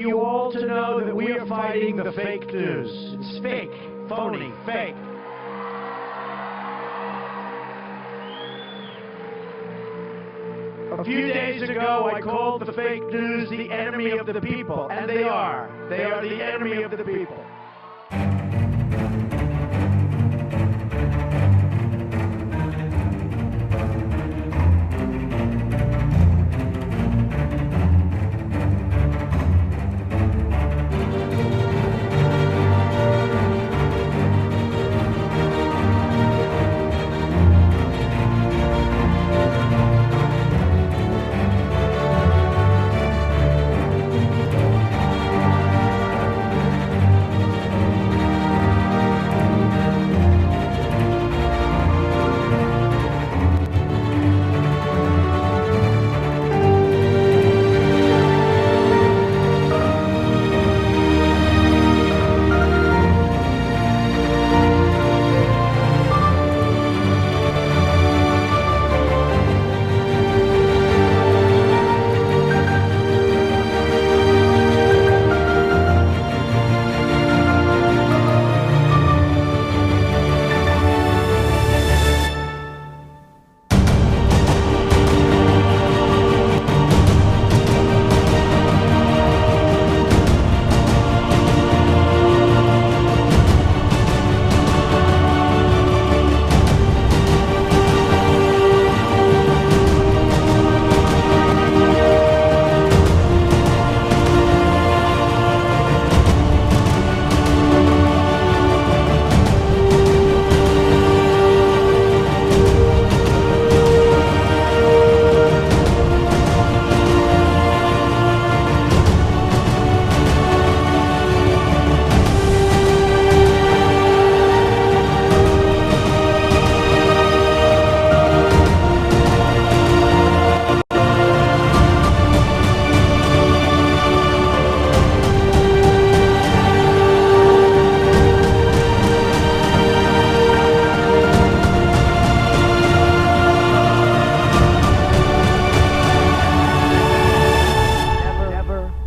you all to know that we are fighting the fake news. It's fake, phony, fake. A few days ago, I called the fake news the enemy of the people, and they are. They are the enemy of the people.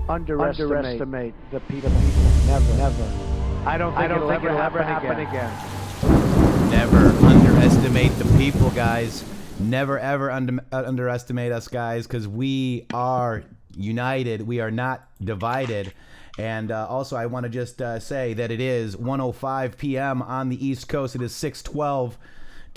Underestimate the people. Never. I don't think it'll ever happen again. Never underestimate the people, guys. Never ever underestimate us, guys, because we are united. We are not divided. And also, I want to just say that it is 1:05 p.m. on the East Coast. It is 6/12.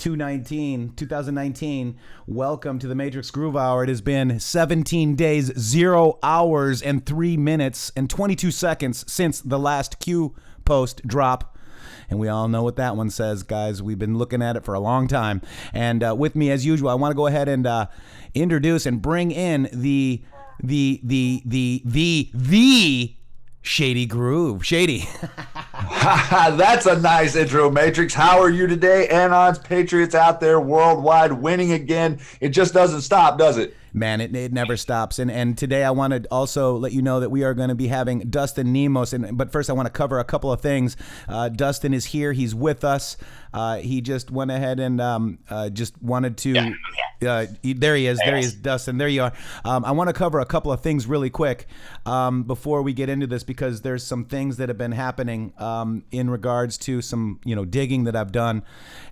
2019. Welcome to the Matrixxx Groove Hour. It has been 17 days, 0 hours, and 3 minutes, and 22 seconds since the last Q post drop. And we all know what that one says, guys. We've been looking at it for a long time. And with me, as usual, I want to go ahead and introduce and bring in the Shady Groove. Shady. That's a nice intro, Matrixxx. How are you today? Anon's Patriots out there worldwide winning again. It just doesn't stop, does it? Man, it never stops. And today I want to also let you know that we are going to be having Dustin Nemos. But first I want to cover a couple of things. Dustin is here. He's with us. He just went ahead and just wanted to... there he is. There he is, Dustin. There you are. I want to cover a couple of things really quick before we get into this, because there's some things that have been happening in regards to some digging that I've done.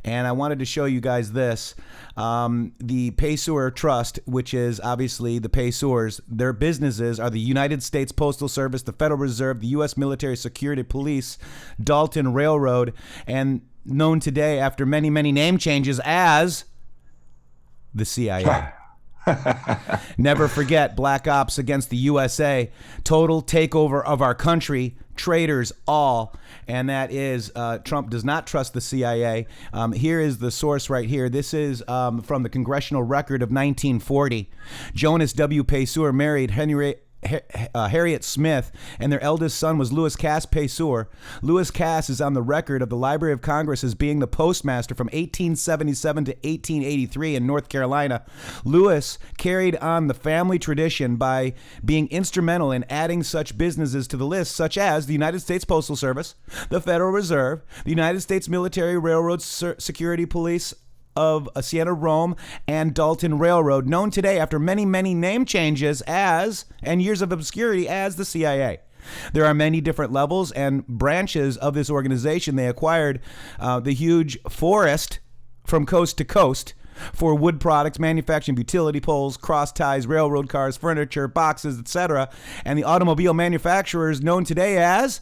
And I wanted to show you guys this. The Payseur Trust, which is obviously the Payseurs, their businesses are the United States Postal Service, the Federal Reserve, the U.S. Military Security Police, Dalton Railroad, and known today after many, many name changes as the CIA. Never forget Black Ops against the USA, total takeover of our country, traitors all, and that is Trump does not trust the CIA. Here is the source right here. This is from the Congressional Record of 1940. Jonas W. Payseur married Harriet Smith, and their eldest son was Louis Cass Payseur. Louis Cass is on the record of the Library of Congress as being the postmaster from 1877 to 1883 in North Carolina. Louis carried on the family tradition by being instrumental in adding such businesses to the list, such as the United States Postal Service, the Federal Reserve, the United States Military Railroad Security Police of Siena Rome, and Dalton Railroad, known today after many, many name changes as, and years of obscurity, as the CIA. There are many different levels and branches of this organization. They acquired the huge forest from coast to coast for wood products, manufacturing utility poles, cross ties, railroad cars, furniture, boxes, etc. And the automobile manufacturers known today as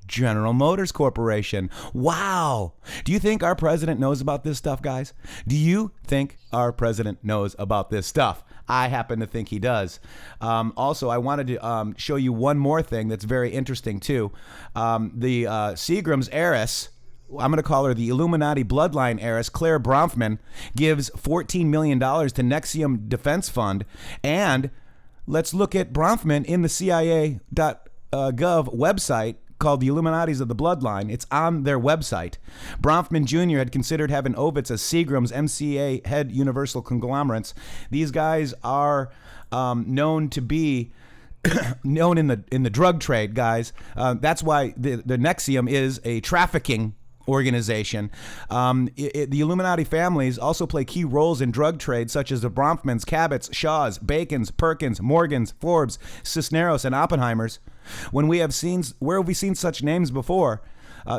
General Motors Corporation. Wow. Do you think our president knows about this stuff, guys? Do you think our president knows about this stuff? I happen to think he does. Also, I wanted to show you one more thing that's very interesting, too. The Seagram's heiress, I'm going to call her the Illuminati bloodline heiress, Claire Bronfman, gives $14 million to NXIVM Defense Fund. And let's look at Bronfman in the CIA.gov website called the Illuminatis of the Bloodline. It's on their website. Bronfman Jr. had considered having Ovitz as Seagram's MCA head universal conglomerates. These guys are known to be known in the drug trade, guys. That's why the NXIVM is a trafficking organization. The Illuminati families also play key roles in drug trade, such as the Bronfmans, Cabots, Shaws, Bacons, Perkins, Morgans, Forbes, Cisneros, and Oppenheimers. Where have we seen such names before?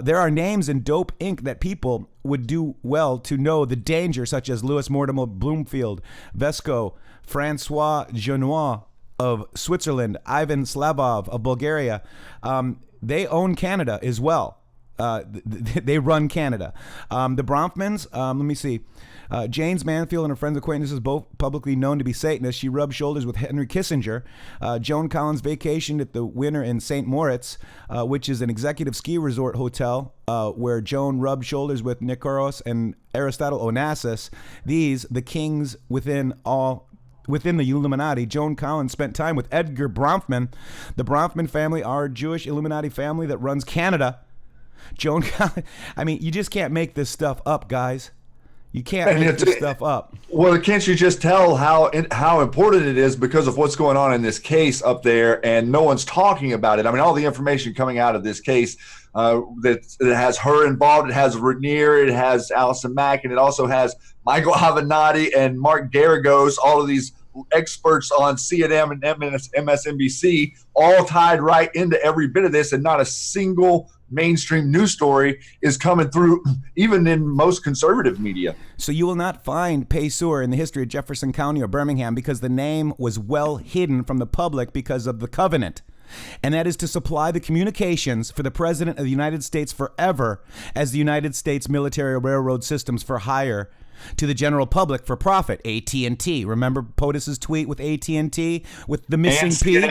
There are names in Dope Inc. that people would do well to know the danger, such as Louis Mortimer Bloomfield, Vesco, Francois Genois of Switzerland, Ivan Slavov of Bulgaria. They own Canada as well. They run Canada. The Bronfmans, let me see. James Manfield and her friends and acquaintances, both publicly known to be Satanists. She rubbed shoulders with Henry Kissinger. Joan Collins vacationed at the Winter in St. Moritz, which is an executive ski resort hotel where Joan rubbed shoulders with Nicaros and Aristotle Onassis. These, the kings within the Illuminati. Joan Collins spent time with Edgar Bronfman. The Bronfman family are a Jewish Illuminati family that runs Canada. Joan Collins, I mean, you just can't make this stuff up, guys. You can't make this stuff up. Well, can't you just tell how important it is because of what's going on in this case up there, and no one's talking about it? I mean, all the information coming out of this case that has her involved, it has Rainier, it has Allison Mack, and it also has Michael Avenatti and Mark Garagos, all of these experts on CNN and MSNBC, all tied right into every bit of this, and not a single mainstream news story is coming through, even in most conservative media. So you will not find Paysur in the history of Jefferson County or Birmingham because the name was well hidden from the public because of the covenant. And that is to supply the communications for the President of the United States forever as the United States military railroad systems for hire to the general public for profit. AT&T. Remember POTUS's tweet with AT&T with the missing P?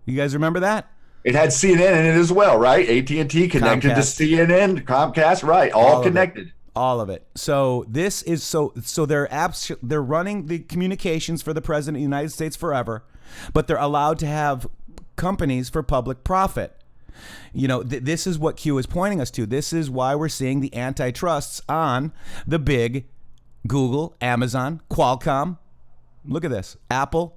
You guys remember that? It had CNN in it as well, right? AT&T connected to CNN, Comcast, right? All connected. All of it. So this is so they're running the communications for the President of the United States forever, but they're allowed to have companies for public profit. You know, this is what Q is pointing us to. This is why we're seeing the antitrusts on the big Google, Amazon, Qualcomm. Look at this. Apple,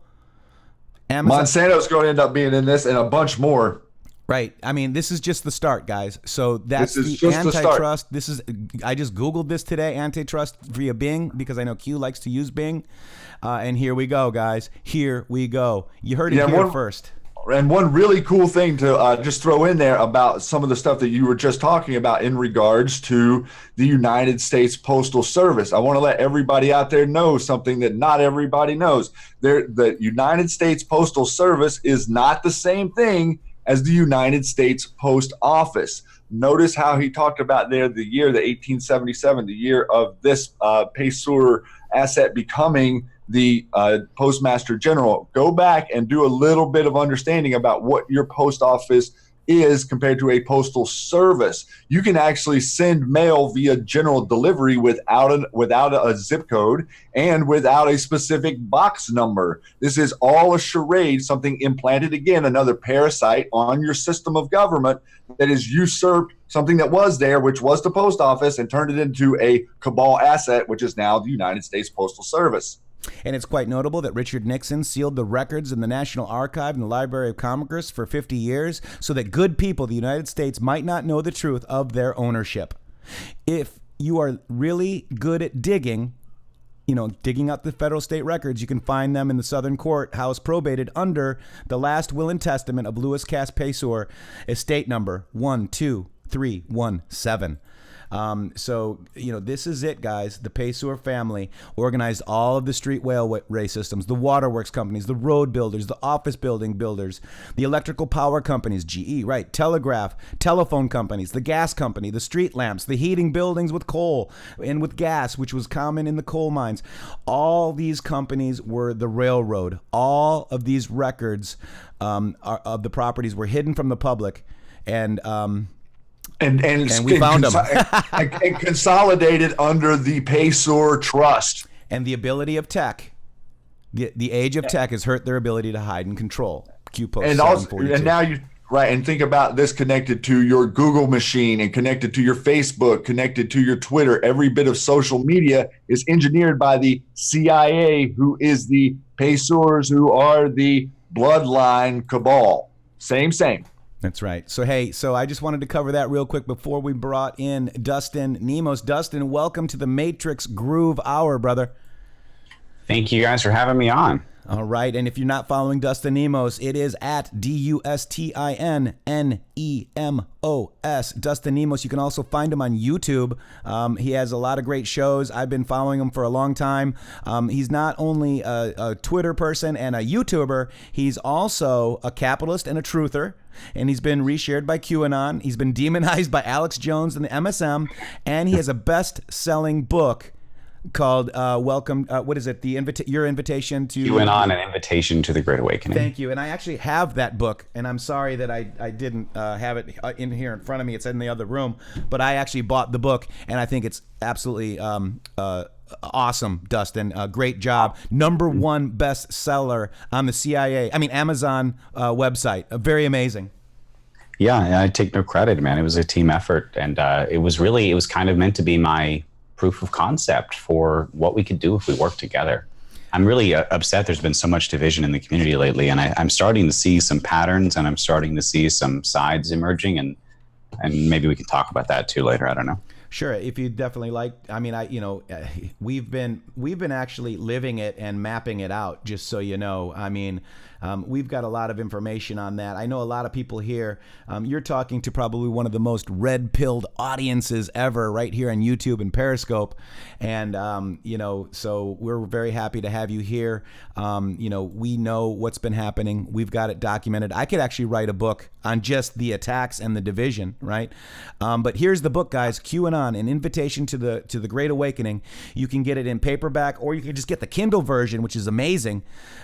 Amazon. Monsanto's going to end up being in this and a bunch more. Right. I mean, this is just the start, guys. So that's the antitrust. I just Googled this today, antitrust via Bing, because I know Q likes to use Bing. And here we go, guys. Here we go. You heard it here first. And one really cool thing to just throw in there about some of the stuff that you were just talking about in regards to the United States Postal Service. I want to let everybody out there know something that not everybody knows. The United States Postal Service is not the same thing as the United States Post Office. Notice how he talked about there the year, the 1877, the year of this Paysur asset becoming the Postmaster General. Go back and do a little bit of understanding about what your post office is compared to a postal service. You can actually send mail via general delivery without a zip code and without a specific box number. This is all a charade, something implanted, again, another parasite on your system of government that has usurped something that was there, which was the post office, and turned it into a cabal asset, which is now the United States Postal Service. And it's quite notable that Richard Nixon sealed the records in the National Archive and the Library of Congress for 50 years so that good people of the United States might not know the truth of their ownership. If you are really good at digging, digging out the federal state records, you can find them in the Southern Courthouse probated under the last will and testament of Louis Cass Pesor, estate number 12317. So, this is it, guys. The Pesor family organized all of the street railway systems, the waterworks companies, the road builders, the office building builders, the electrical power companies, GE, right, telegraph, telephone companies, the gas company, the street lamps, the heating buildings with coal and with gas, which was common in the coal mines. All these companies were the railroad. All of these records of the properties were hidden from the public, and we found them and consolidated under the Pesor Trust. And the ability of tech, the age of tech has hurt their ability to hide and control. Q post and also, and now and think about this connected to your Google machine and connected to your Facebook, connected to your Twitter. Every bit of social media is engineered by the CIA, who is the Pesors, who are the bloodline cabal. Same. That's right. So, hey, I just wanted to cover that real quick before we brought in Dustin Nemos. Dustin, welcome to the Matrixxx Groove Hour, brother. Thank you guys for having me on. All right. And if you're not following Dustin Nemos, it is at DustinNemos. Dustin Nemos. You can also find him on YouTube. He has a lot of great shows. I've been following him for a long time. He's not only a Twitter person and a YouTuber, he's also a capitalist and a truther. And he's been reshared by QAnon. He's been demonized by Alex Jones and the MSM. And he has a best-selling book called Welcome. What is it? Your invitation to QAnon, an invitation to the Great Awakening. Thank you. And I actually have that book, and I'm sorry that I didn't have it in here in front of me. It's in the other room, but I actually bought the book, and I think it's absolutely awesome, Dustin. Great job. #1 bestseller on the Amazon website. Very amazing. Yeah, I take no credit, man. It was a team effort, and it was kind of meant to be my proof of concept for what we could do if we worked together. I'm really upset there's been so much division in the community lately, and I'm starting to see some patterns, and I'm starting to see some sides emerging, and maybe we can talk about that too later. I don't know. Sure, if you definitely like. I mean, we've been actually living it and mapping it out. Just so you know, I mean, we've got a lot of information on that. I know a lot of people here. You're talking to probably one of the most red-pilled audiences ever, right here on YouTube and Periscope, and so we're very happy to have you here. We know what's been happening. We've got it documented. I could actually write a book on just the attacks and the division, right? But here's the book, guys. QAnon, an invitation to the Great Awakening. You can get it in paperback, or you can just get the Kindle version, which is amazing.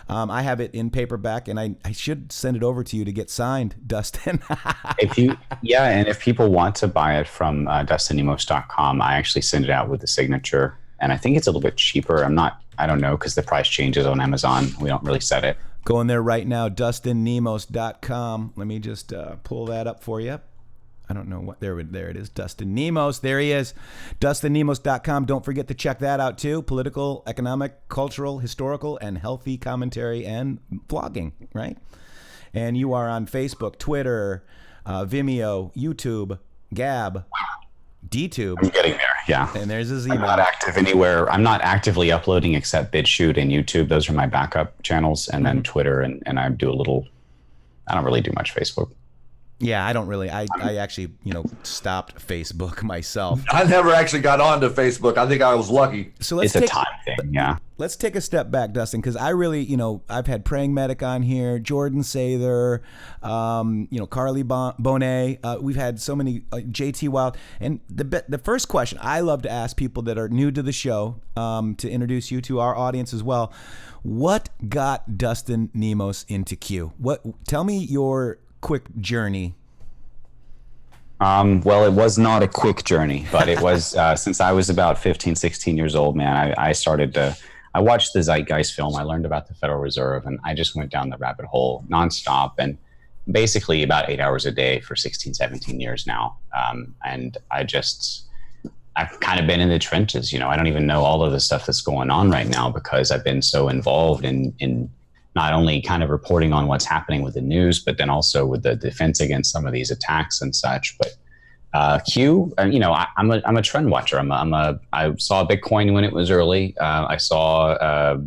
I have it in paperback, and I should send it over to you to get signed, Dustin. And if people want to buy it from DustinNemos.com, I actually send it out with the signature, and I think it's a little bit cheaper. I don't know, because the price changes on Amazon. We don't really set it. Go in there right now, DustinNemos.com. Let me just pull that up for you. I don't know what, there it is, Dustin Nemos. There he is, DustinNemos.com. Don't forget to check that out too. Political, economic, cultural, historical, and healthy commentary and vlogging, right? And you are on Facebook, Twitter, Vimeo, YouTube, Gab, DTube. I'm getting there, yeah. And there's his email. I'm not active anywhere. I'm not actively uploading except BitChute and YouTube. Those are my backup channels. And then Twitter, and I don't really do much Facebook. Yeah, I don't really. I actually, stopped Facebook myself. I never actually got onto Facebook. I think I was lucky. So it's a time thing, yeah. Let's take a step back, Dustin, because I really, I've had Praying Medic on here, Jordan Sather, Carly Bonet. We've had so many, JT Wild. And the first question I love to ask people that are new to the show, to introduce you to our audience as well. What got Dustin Nemos into Q? Tell me your quick journey. Well, it was not a quick journey, but it was since I was about 15, 16 years old, man. I watched the Zeitgeist film. I learned about the Federal Reserve, and I just went down the rabbit hole nonstop, and basically about 8 hours a day for 16, 17 years now. And I've kind of been in the trenches. I don't even know all of the stuff that's going on right now because I've been so involved in not only kind of reporting on what's happening with the news, but then also with the defense against some of these attacks and such. But Q, I'm a trend watcher. I saw Bitcoin when it was early. I saw,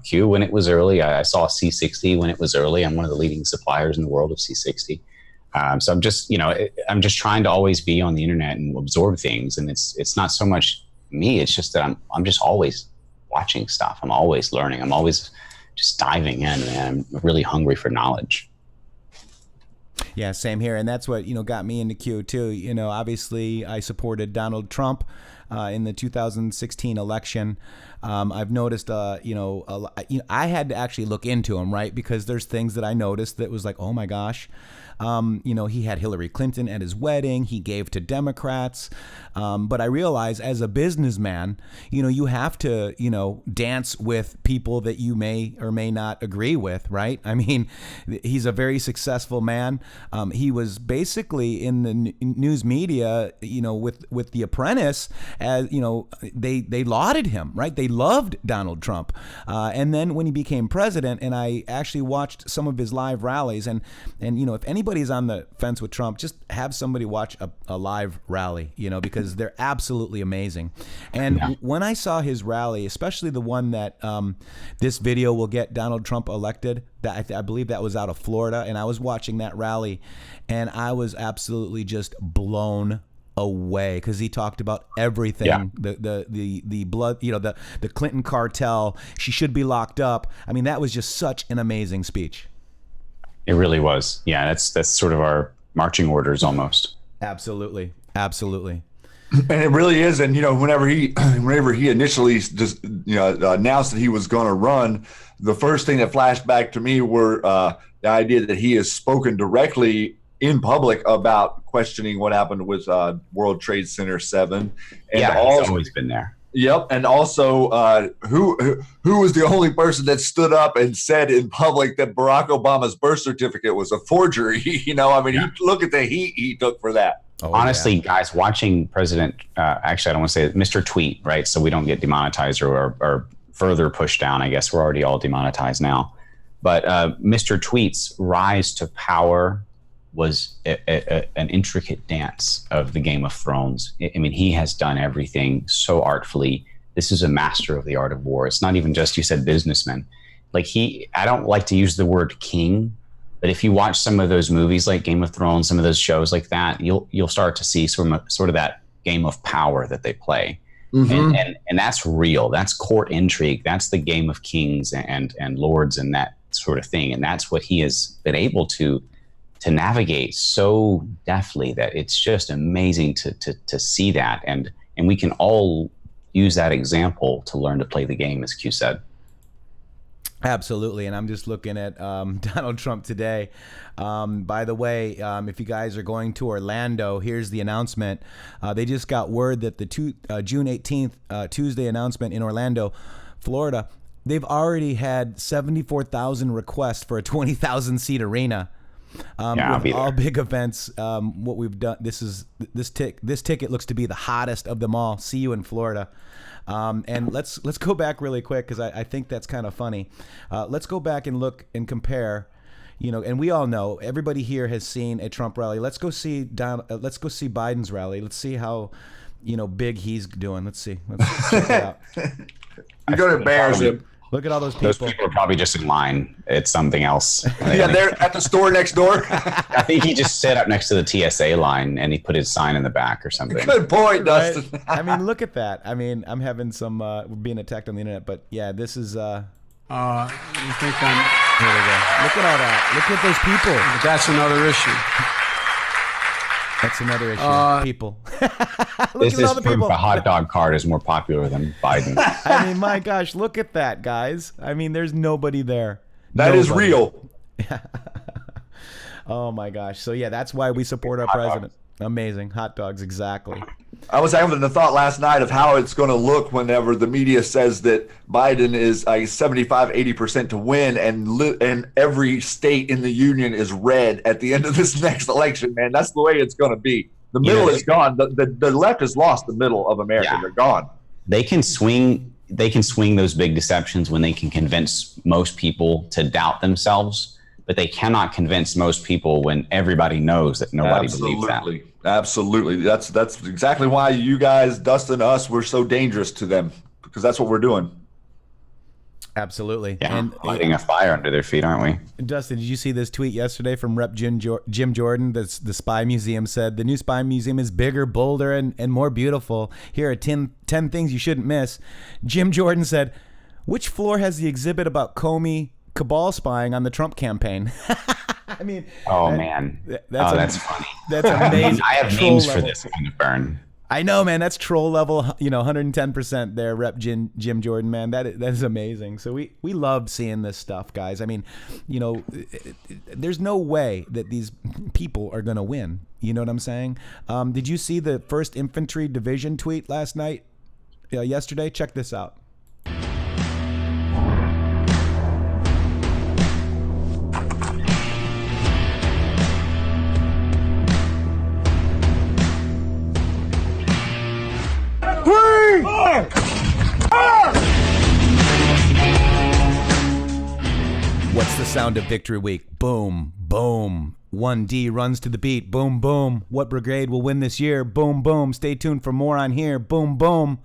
Q when it was early. I saw C60 when it was early. I'm one of the leading suppliers in the world of C60. So I'm just trying to always be on the internet and absorb things. And it's not so much me. It's just that I'm just always watching stuff. I'm always learning. I'm always just diving in, man. I'm really hungry for knowledge. Yeah, same here. And that's what, got me into Q too. Obviously I supported Donald Trump in the 2016 election. I've noticed, I had to actually look into him, right? Because there's things that I noticed that was like, oh my gosh. He had Hillary Clinton at his wedding. He gave to Democrats. But I realize as a businessman, you have to, dance with people that you may or may not agree with, right? I mean, he's a very successful man. He was basically in the news media, with The Apprentice, as, they lauded him, right? They loved Donald Trump. And then when he became president, and I actually watched some of his live rallies, and if anybody's on the fence with Trump, just have somebody watch a live rally, because they're absolutely amazing. And when I saw his rally, especially the one that this video will get Donald Trump elected, that I believe that was out of Florida, and I was watching that rally, and I was absolutely just blown away because he talked about everything. The blood, the Clinton cartel. She should be locked up. I mean, that was just such an amazing speech. It really was. Yeah, that's sort of our marching orders almost. Absolutely. And it really is. And whenever he initially just announced that he was going to run, the first thing that flashed back to me were the idea that he has spoken directly in public about questioning what happened with World Trade Center 7. And he's always been there. Yep, and also who was the only person that stood up and said in public that Barack Obama's birth certificate was a forgery? Look at the heat he took for that. Oh, honestly, guys, watching President, actually, I don't want to say it, Mr. Tweet, right? So we don't get demonetized or further pushed down. I guess we're already all demonetized now. But Mr. Tweet's rise to power was an intricate dance of the Game of Thrones. I mean, he has done everything so artfully. This is a master of the art of war. It's not even just, you said businessman. I don't like to use the word king, but if you watch some of those movies like Game of Thrones, some of those shows like that, you'll start to see sort of that game of power that they play. Mm-hmm. And that's real. That's court intrigue. That's the game of kings and lords and that sort of thing. And that's what he has been able to navigate so deftly that it's just amazing to see that. And we can all use that example to learn to play the game, as Q said. Absolutely. And I'm just looking at Donald Trump today. By the way, if you guys are going to Orlando, here's the announcement. They just got word that the June 18th, Tuesday announcement in Orlando, Florida, they've already had 74,000 requests for a 20,000 seat arena. With all big events, what we've done, this ticket looks to be the hottest of them all. See you in Florida. And let's go back really quick because I think that's kind of funny. Let's go back and look and compare. And we all know, everybody here has seen a Trump rally. Let's go see Biden's rally. Let's see how big he's doing. Let's see. Let's check it out. You're going to embarrass him. Look at all those people. Those people are probably just in line. It's something else. Yeah, they're at the store next door. I think he just set up next to the TSA line and he put his sign in the back or something. Good point, Dustin. Right? I mean, look at that. I mean, I'm having some being attacked on the internet, but yeah, this is. You think I'm? Here we go. Look at all that. Look at those people. But that's another issue. That's another issue. People. This is proof a hot dog cart is more popular than Biden. I mean, my gosh, look at that, guys. I mean, there's nobody there. That is real. Oh my gosh. So yeah, that's why we support our president. Amazing. Hot dogs, exactly. I was having the thought last night of how it's going to look whenever the media says that Biden is 75-80% to win, and every state in the union is red at the end of this next election. Man, that's the way it's going to be. The middle is gone. The left has lost the middle of America. Yeah. They're gone. They can swing those big deceptions when they can convince most people to doubt themselves, but they cannot convince most people when everybody knows that nobody believes that. Absolutely. That's exactly why you guys, Dustin, us, we're so dangerous to them, because that's what we're doing. Absolutely. Yeah, And lighting a fire under their feet, aren't we? Dustin, did you see this tweet yesterday from Rep. Jim Jordan? The Spy Museum said the new Spy Museum is bigger, bolder, and more beautiful. Here are 10 things you shouldn't miss. Jim Jordan said, which floor has the exhibit about Comey cabal spying on the Trump campaign? I mean, Man, that's funny. That's amazing. I have names for this. I'm gonna burn. I know, man. That's troll level. 110% there, Rep. Jim Jordan, man. That is amazing. So we love seeing this stuff, guys. I mean, there's no way that these people are gonna win. You know what I'm saying? Did you see the 1st Infantry Division tweet last night? Yesterday? Check this out. What's the sound of Victory Week? Boom, boom. 1D runs to the beat. Boom, boom. What brigade will win this year? Boom, boom. Stay tuned for more on here. Boom, boom.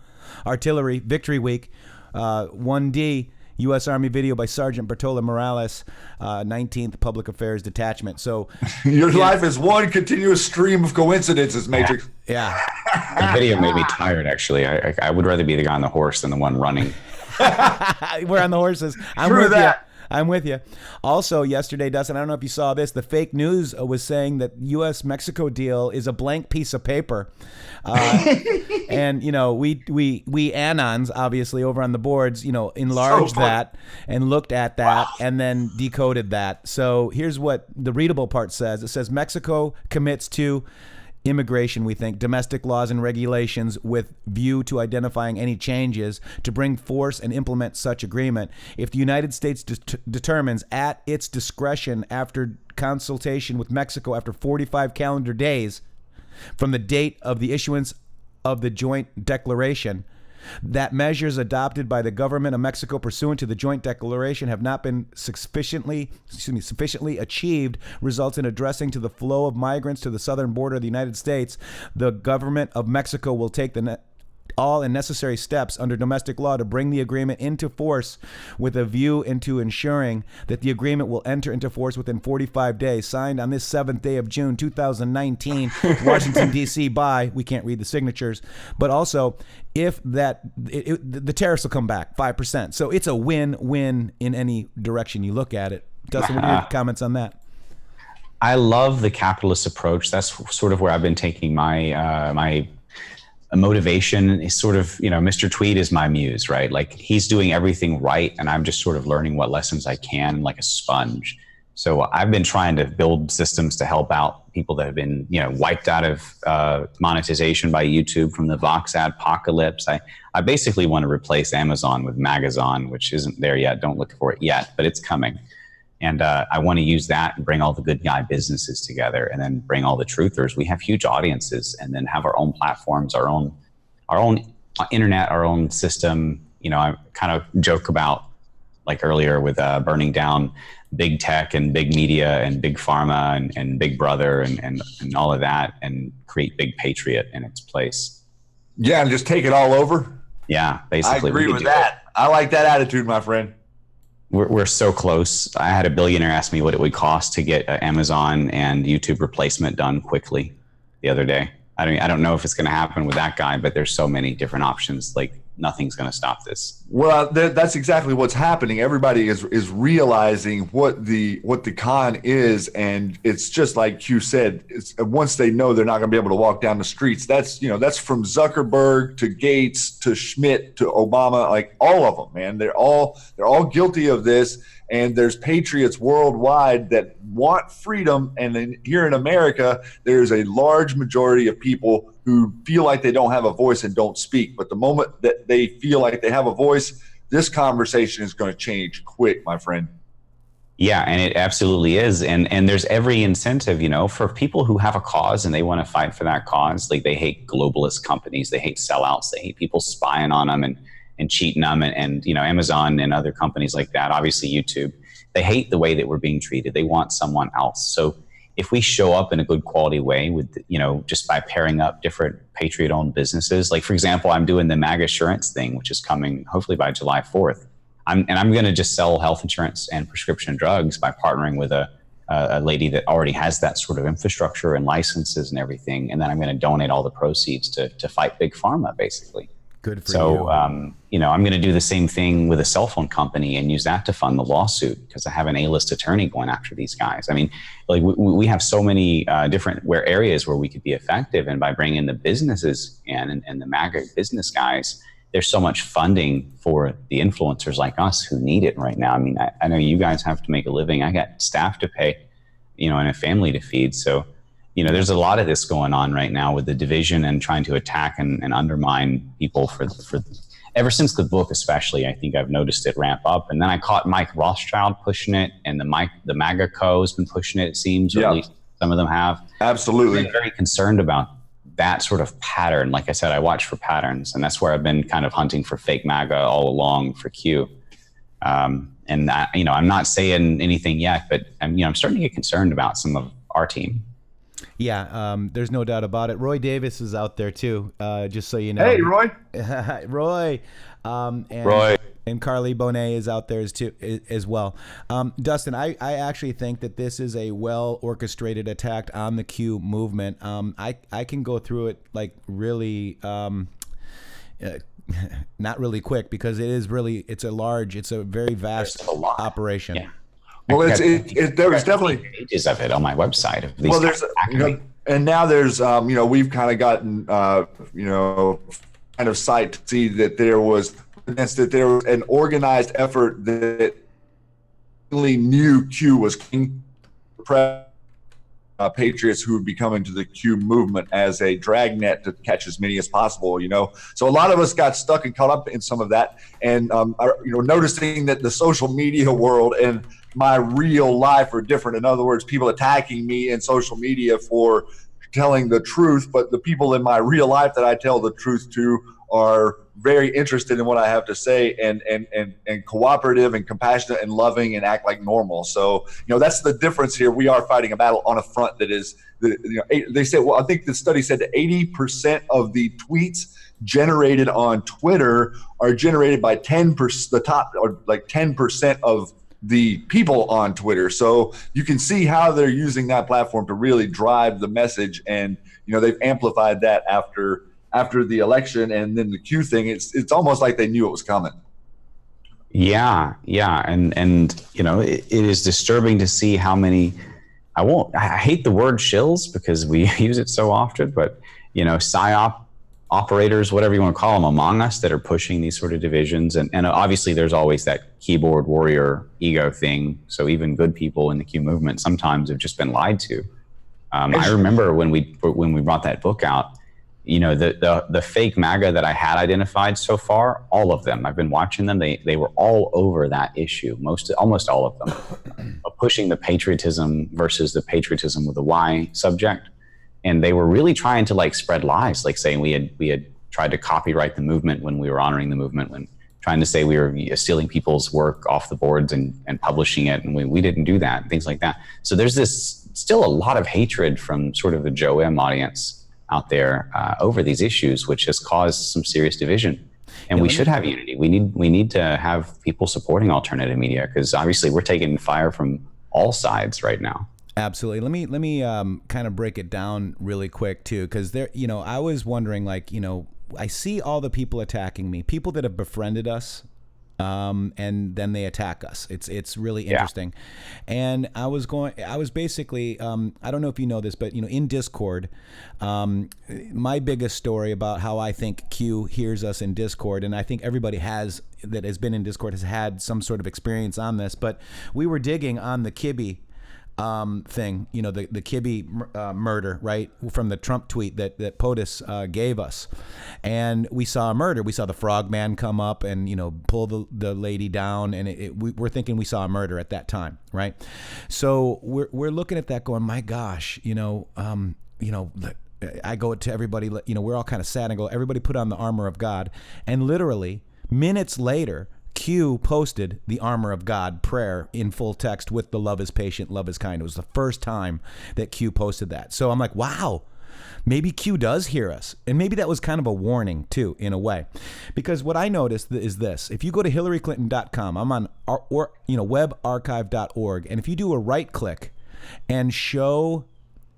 Artillery, Victory Week. 1D, U.S. Army video by Sergeant Bertola Morales, 19th Public Affairs Detachment. So your life is one continuous stream of coincidences, Matrixx. Yeah. The video made me tired, actually. I would rather be the guy on the horse than the one running. We're on the horses. I'm with you. Also, yesterday, Dustin, I don't know if you saw this. The fake news was saying that U.S.-Mexico deal is a blank piece of paper. And, we Anons, obviously, over on the boards, enlarged that and looked at that and then decoded that. So here's what the readable part says. It says Mexico commits to immigration, we think, domestic laws and regulations with view to identifying any changes to bring force and implement such agreement. If the United States determines at its discretion after consultation with Mexico after 45 calendar days from the date of the issuance of the joint declaration that measures adopted by the government of Mexico pursuant to the joint declaration have not been sufficiently achieved, results in addressing to the flow of migrants to the southern border of the United States, the government of Mexico will take all and necessary steps under domestic law to bring the agreement into force with a view into ensuring that the agreement will enter into force within 45 days. Signed on this 7th day of June, 2019, Washington, D.C. by, we can't read the signatures, but also if the tariffs will come back 5%. So it's a win-win in any direction you look at it. Dustin, what are your comments on that? I love the capitalist approach. That's sort of where I've been taking my motivation is sort of, Mr. Tweed is my muse, right? Like he's doing everything right. And I'm just sort of learning what lessons I can like a sponge. So I've been trying to build systems to help out people that have been, wiped out of monetization by YouTube from the Vox ad apocalypse. I basically want to replace Amazon with Magazon, which isn't there yet. Don't look for it yet, but it's coming. And I want to use that and bring all the good guy businesses together and then bring all the truthers. We have huge audiences and then have our own platforms, our own internet, our own system. I kind of joke about like earlier with burning down big tech and big media and big pharma and big brother and all of that and create big Patriot in its place. Yeah, and just take it all over. Yeah, basically. I agree with that. I like that attitude, my friend. We're so close. I had a billionaire ask me what it would cost to get Amazon and YouTube replacement done quickly the other day. I don't know if it's going to happen with that guy, but there's so many different options. Like nothing's going to stop this. Well, that's exactly what's happening. Everybody is realizing what the con is, and it's just like Q said. Once they know they're not going to be able to walk down the streets. That's from Zuckerberg to Gates to Schmidt to Obama, like all of them, man. They're all guilty of this. And there's patriots worldwide that want freedom. And then here in America, there's a large majority of people who feel like they don't have a voice and don't speak. But the moment that they feel like they have a voice, this conversation is going to change quick, my friend. Yeah, and it absolutely is. And there's every incentive, for people who have a cause and they want to fight for that cause. Like they hate globalist companies, they hate sellouts, they hate people spying on them and cheating them and Amazon and other companies like that, obviously YouTube, they hate the way that we're being treated. They want someone else. So if we show up in a good quality way with, just by pairing up different Patriot-owned businesses, like for example, I'm doing the MAG Assurance thing, which is coming hopefully by July 4th. I'm going to just sell health insurance and prescription drugs by partnering with a lady that already has that sort of infrastructure and licenses and everything. And then I'm going to donate all the proceeds to fight big pharma, basically. Good for you. I'm going to do the same thing with a cell phone company and use that to fund the lawsuit because I have an A-list attorney going after these guys. I mean, like we have so many different areas where we could be effective, and by bringing the businesses in and the MAGA business guys, there's so much funding for the influencers like us who need it right now. I mean, I know you guys have to make a living. I got staff to pay, and a family to feed. So, there's a lot of this going on right now with the division and trying to attack and undermine people for ever since the book, especially. I think I've noticed it ramp up. And then I caught Mike Rothschild pushing it, and the MAGA Co has been pushing it, it seems, or at least some of them have. Absolutely. I'm very concerned about that sort of pattern. Like I said, I watch for patterns, and that's where I've been kind of hunting for fake MAGA all along for Q. And I'm not saying anything yet, but I'm starting to get concerned about some of our team. Yeah, there's no doubt about it. Roy Davis is out there too, just so you know. Hey, Roy. Roy. Roy. And Carly Bonet is out there as well. Dustin, I actually think that this is a well-orchestrated attack on the Q movement. I can go through it like really, not really quick, because it's a very vast operation. Yeah. Well, there was definitely pages of it on my website. Of these and now there's, we've kind of gotten, kind of sight to see that there was evidence that there was an organized effort that really knew Q was king. Patriots who would be coming to the Q movement as a dragnet to catch as many as possible, So a lot of us got stuck and caught up in some of that, and noticing that the social media world and my real life are different. In other words, people attacking me in social media for telling the truth, but the people in my real life that I tell the truth to are very interested in what I have to say and cooperative and compassionate and loving and act like normal. So, that's the difference here. We are fighting a battle on a front that is, they said, I think the study said that 80% of the tweets generated on Twitter are generated by 10%, the top, or like 10% of the people on Twitter. So you can see how they're using that platform to really drive the message. And, they've amplified that after the election, and then the Q thing, it's almost like they knew it was coming. Yeah. And it is disturbing to see how many, I hate the word shills because we use it so often, but, PSYOP operators, whatever you want to call them, among us that are pushing these sort of divisions. And obviously there's always that keyboard warrior ego thing. So even good people in the Q movement sometimes have just been lied to. I remember when we brought that book out, the fake MAGA that I had identified so far, all of them, I've been watching them. They were all over that issue. Almost all of them, pushing the patriotism versus the patriotism with a Y subject. And they were really trying to spread lies, like saying we had tried to copyright the movement when we were honoring the movement, when trying to say we were stealing people's work off the boards and publishing it. And we didn't do that, things like that. So there's still a lot of hatred from sort of the Joe M audience out there over these issues, which has caused some serious division. And we should have unity. We need to have people supporting alternative media, because obviously we're taking fire from all sides right now. Absolutely. Let me kind of break it down really quick too, because I was wondering, I see all the people attacking me, people that have befriended us, and then they attack us. It's really interesting. And I was basically, I don't know if you know this, but in Discord, my biggest story about how I think Q hears us in Discord, and I think everybody that has been in Discord has had some sort of experience on this, but we were digging on the Kibbe thing, the Kibbe murder, right, from the Trump tweet that POTUS gave us, and we saw a murder. We saw the frogman come up and pull the lady down, and we're thinking we saw a murder at that time, right? So we're looking at that, going, my gosh, I go to everybody, we're all kind of sad, and go, everybody put on the armor of God, and literally minutes later, Q posted the armor of God prayer in full text with the love is patient, love is kind. It was the first time that Q posted that. So I'm like, wow, maybe Q does hear us. And maybe that was kind of a warning too, in a way. Because what I noticed is this: if you go to HillaryClinton.com, I'm on webarchive.org, and if you do a right click and show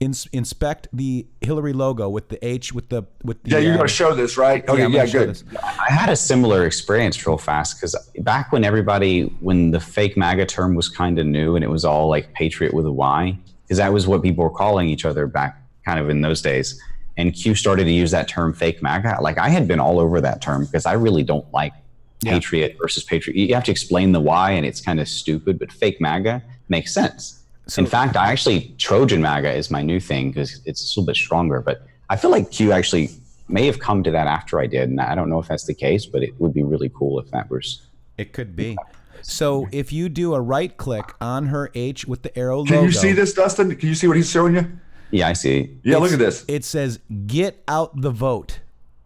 inspect the Hillary logo with the H with the you're going to show this, right? Okay, yeah, good. This. I had a similar experience real fast, because back when the fake MAGA term was kind of new and it was all like Patriot with a Y, because that was what people were calling each other back kind of in those days. And Q started to use that term fake MAGA. Like, I had been all over that term because I really don't like Patriot versus Patriot. You have to explain the why, and it's kind of stupid, but fake MAGA makes sense. So, in fact, Trojan MAGA is my new thing because it's a little bit stronger. But I feel like Q actually may have come to that after I did. And I don't know if that's the case, but it would be really cool if that was. It could be. So if you do a right click on her H with the arrow logo. Can you see this, Dustin? Can you see what he's showing you? Yeah, I see. Yeah, look at this. It says, get out the vote.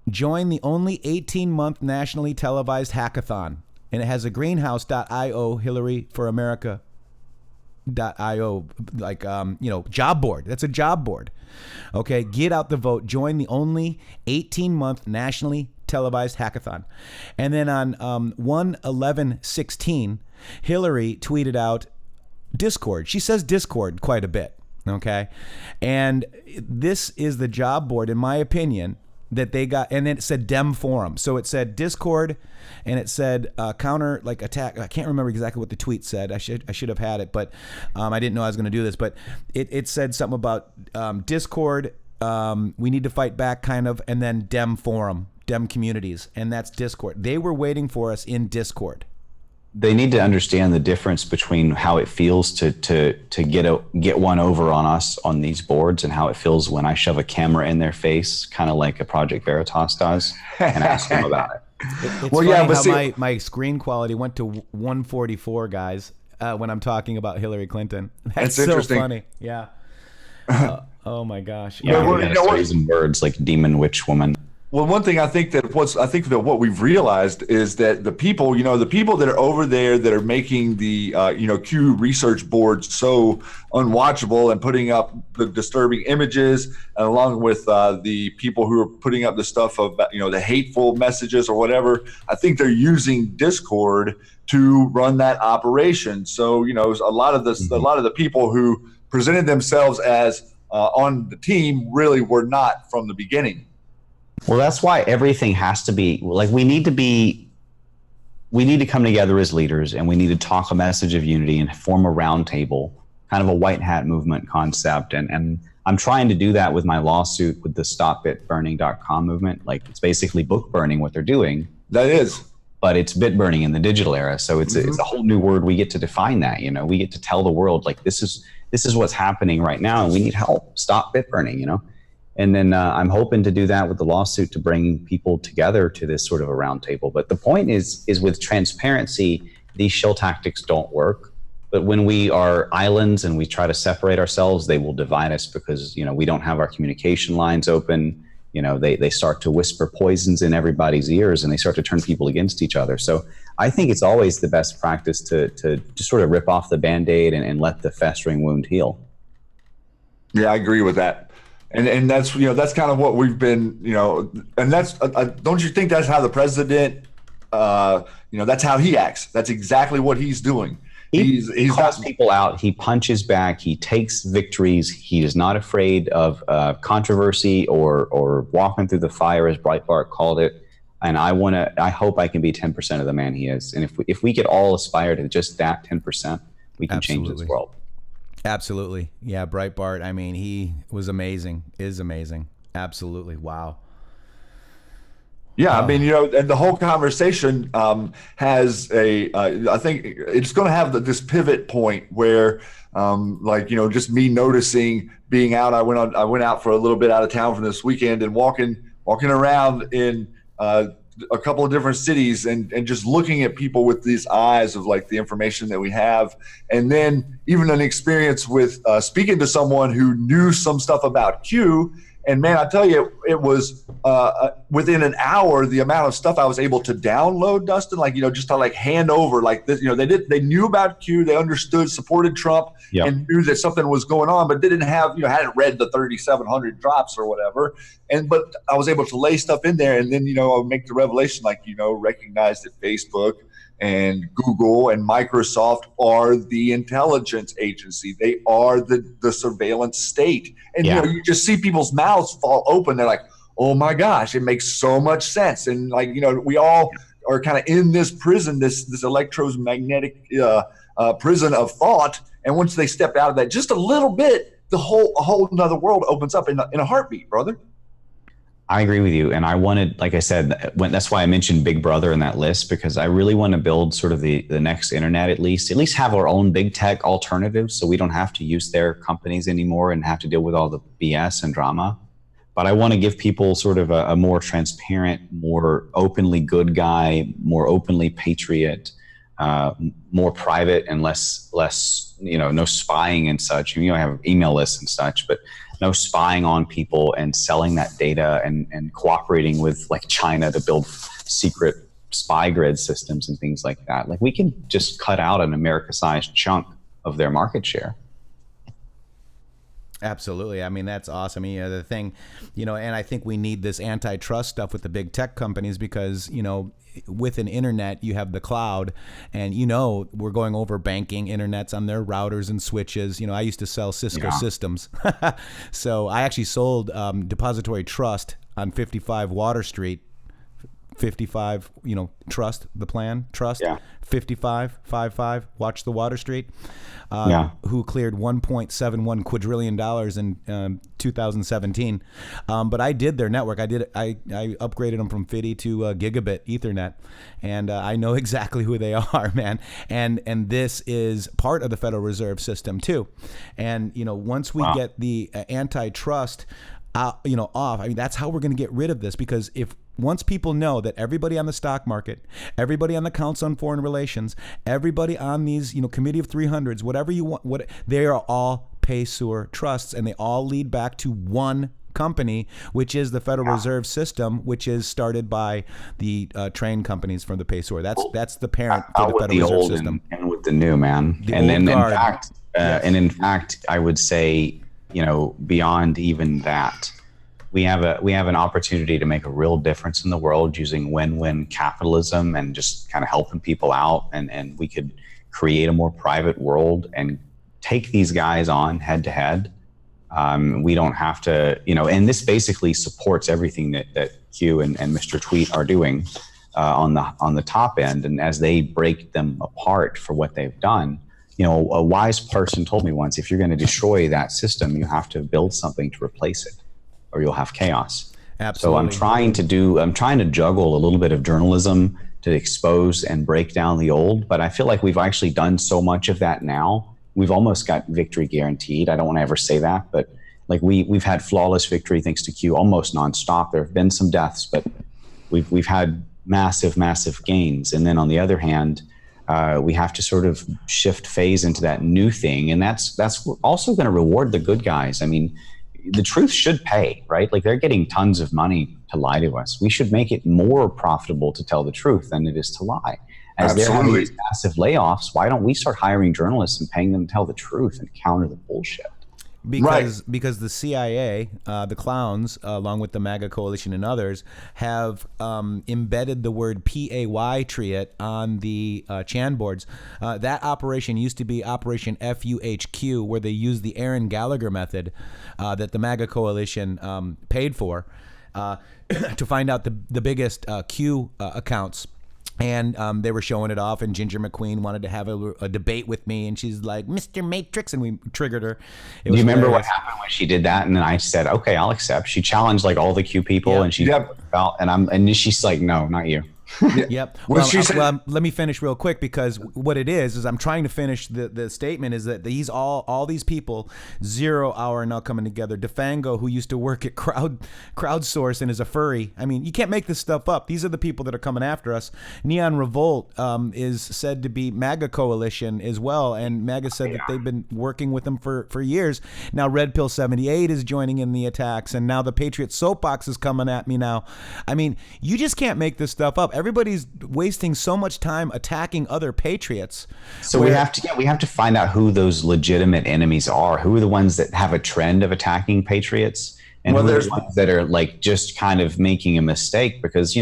Join the only 18-month nationally televised hackathon. And it has a greenhouse.io Hillary for America. .io, like job board. That's a job board. Okay, get out the vote. Join the only 18-month nationally televised hackathon. And then on 1/11/16, Hillary tweeted out Discord. She says Discord quite a bit. Okay, and this is the job board, in my opinion, that they got. And then it said Dem Forum. So it said Discord, and it said counter attack. I can't remember exactly what the tweet said. I should have had it, but I didn't know I was going to do this. But it said something about Discord. We need to fight back, kind of, and then Dem Forum, Dem communities, and that's Discord. They were waiting for us in Discord. They need to understand the difference between how it feels to get one over on us on these boards and how it feels when I shove a camera in their face, kind of like a Project Veritas does, and ask them about it. It's funny how my screen quality went to 144, guys, when I'm talking about Hillary Clinton. That's so interesting. Funny. Yeah. Oh my gosh. Yeah, we gotta using words like demon, witch, woman. Well, one thing I think that what we've realized is that the people that are over there that are making the Q research boards so unwatchable and putting up the disturbing images, and along with the people who are putting up the stuff of the hateful messages or whatever, I think they're using Discord to run that operation. So a lot of the people who presented themselves as on the team really were not from the beginning. Well, that's why everything has to be like, we need to come together as leaders, and we need to talk a message of unity and form a round table, kind of a white hat movement concept. And I'm trying to do that with my lawsuit with the stopbitburning.com movement. Like, it's basically book burning what they're doing. That is. But it's bit burning in the digital era. So it's a whole new word. We get to define that, we get to tell the world, like, this is what's happening right now, and we need help. Stop bit burning, And then I'm hoping to do that with the lawsuit to bring people together to this sort of a round table. But the point is with transparency, these shill tactics don't work. But when we are islands and we try to separate ourselves, they will divide us because, we don't have our communication lines open. They start to whisper poisons in everybody's ears, and they start to turn people against each other. So I think it's always the best practice to just sort of rip off the Band-Aid and let the festering wound heal. Yeah, I agree with that. And that's that's kind of what we've been and that's don't you think that's how the president that's how he acts? That's exactly what he's doing. He's calls people out. He punches back. He takes victories. He is not afraid of controversy or walking through the fire, as Breitbart called it. And I hope I can be 10% of the man he is. And if we could all aspire to just that 10%, we can change this world. Absolutely. Yeah, Breitbart, I mean, he was amazing, is amazing. Absolutely. Wow. Yeah, I mean, and the whole conversation has I think it's going to have this pivot point where, just me noticing being out. I went out for a little bit out of town from this weekend and walking around in a couple of different cities and just looking at people with these eyes of like the information that we have. And then even an experience with speaking to someone who knew some stuff about Q And man, I tell you, it was within an hour, the amount of stuff I was able to download, Dustin, like, just to like hand over like this, they knew about Q, they understood, supported Trump, and knew that something was going on, but didn't have, hadn't read the 3,700 drops or whatever. But I was able to lay stuff in there, and then, I'll make the revelation, like, recognize that Facebook and Google and Microsoft are the intelligence agency. They are the surveillance state. And you just see people's mouths fall open. They're like, oh my gosh, it makes so much sense. And like, we all are kind of in this prison, this electromagnetic prison of thought. And once they step out of that just a little bit, a whole another world opens up in a heartbeat, brother. I agree with you. And I wanted, like I said, that's why I mentioned Big Brother in that list, because I really want to build sort of the next internet, at least have our own big tech alternatives, so we don't have to use their companies anymore and have to deal with all the BS and drama. But I want to give people sort of a more transparent, more openly good guy, more openly patriot, more private and less, no spying and such. I have email lists and such, but no spying on people and selling that data and cooperating with like China to build secret spy grid systems and things like that. Like, we can just cut out an America-sized chunk of their market share. Absolutely. I mean, that's awesome. The thing, and I think we need this antitrust stuff with the big tech companies because, with an internet, you have the cloud, and we're going over banking internets on their routers and switches. I used to sell Cisco systems. So I actually sold Depository Trust on 55 Water Street. 55, trust the plan, trust 55, watch the Water Street, who cleared $1.71 quadrillion in 2017. But I did their network. I upgraded them from 50 to gigabit Ethernet, and I know exactly who they are, man. And this is part of the Federal Reserve System too. And once we get the antitrust off, I mean, that's how we're going to get rid of this, because once people know that everybody on the stock market, everybody on the Council on Foreign Relations, everybody on these, Committee of 300s, whatever you want, they are all pay-sewer trusts, and they all lead back to one company, which is the Federal Reserve System, which is started by the train companies from the pay-sewer. That's the parent for the Federal Reserve System. And with the new, man. In fact, I would say, beyond even that, we have an opportunity to make a real difference in the world using win-win capitalism and just kind of helping people out. And we could create a more private world and take these guys on head to head. We don't have to, and this basically supports everything that Q and Mr. Tweet are doing on the top end. And as they break them apart for what they've done, a wise person told me once, if you're going to destroy that system, you have to build something to replace it, or you'll have chaos. Absolutely. So I'm trying to juggle a little bit of journalism to expose and break down the old, but I feel like we've actually done so much of that now. We've almost got victory guaranteed. I don't want to ever say that, but like we've had flawless victory thanks to Q almost nonstop. There have been some deaths, but we've had massive gains. And then on the other hand, we have to sort of shift phase into that new thing, and that's also going to reward the good guys. I mean, the truth should pay, right? Like, they're getting tons of money to lie to us. We should make it more profitable to tell the truth than it is to lie. As they're having these massive layoffs, why don't we start hiring journalists and paying them to tell the truth and counter the bullshit? Because the CIA, the clowns, along with the MAGA coalition and others, have embedded the word Patriot on the Chan boards. That operation used to be Operation FUHQ, where they used the Aaron Gallagher method that the MAGA coalition paid for to find out the biggest Q accounts. And they were showing it off, and Ginger McQueen wanted to have a debate with me, and she's like, "Mr. Matrixxx," and we triggered her. Do you remember what happened when she did that? And then I said, "Okay, I'll accept." She challenged like all the Q people, and she felt, and she's like, "No, not you." Yep. Well, Well, she said, let me finish real quick, because what it is I'm trying to finish the statement is that these all these people 0 hour are now coming together. Defango, who used to work at Crowdsource and is a furry. I mean, you can't make this stuff up. These are the people that are coming after us. Neon Revolt is said to be MAGA coalition as well, and MAGA said that they've been working with them for years. Now Red Pill 78 is joining in the attacks, and now the Patriots soapbox is coming at me now. I mean, you just can't make this stuff up. Everybody's wasting so much time attacking other patriots. So we have to find out who those legitimate enemies are. Who are the ones that have a trend of attacking patriots, and who are the ones that are like just kind of making a mistake? Because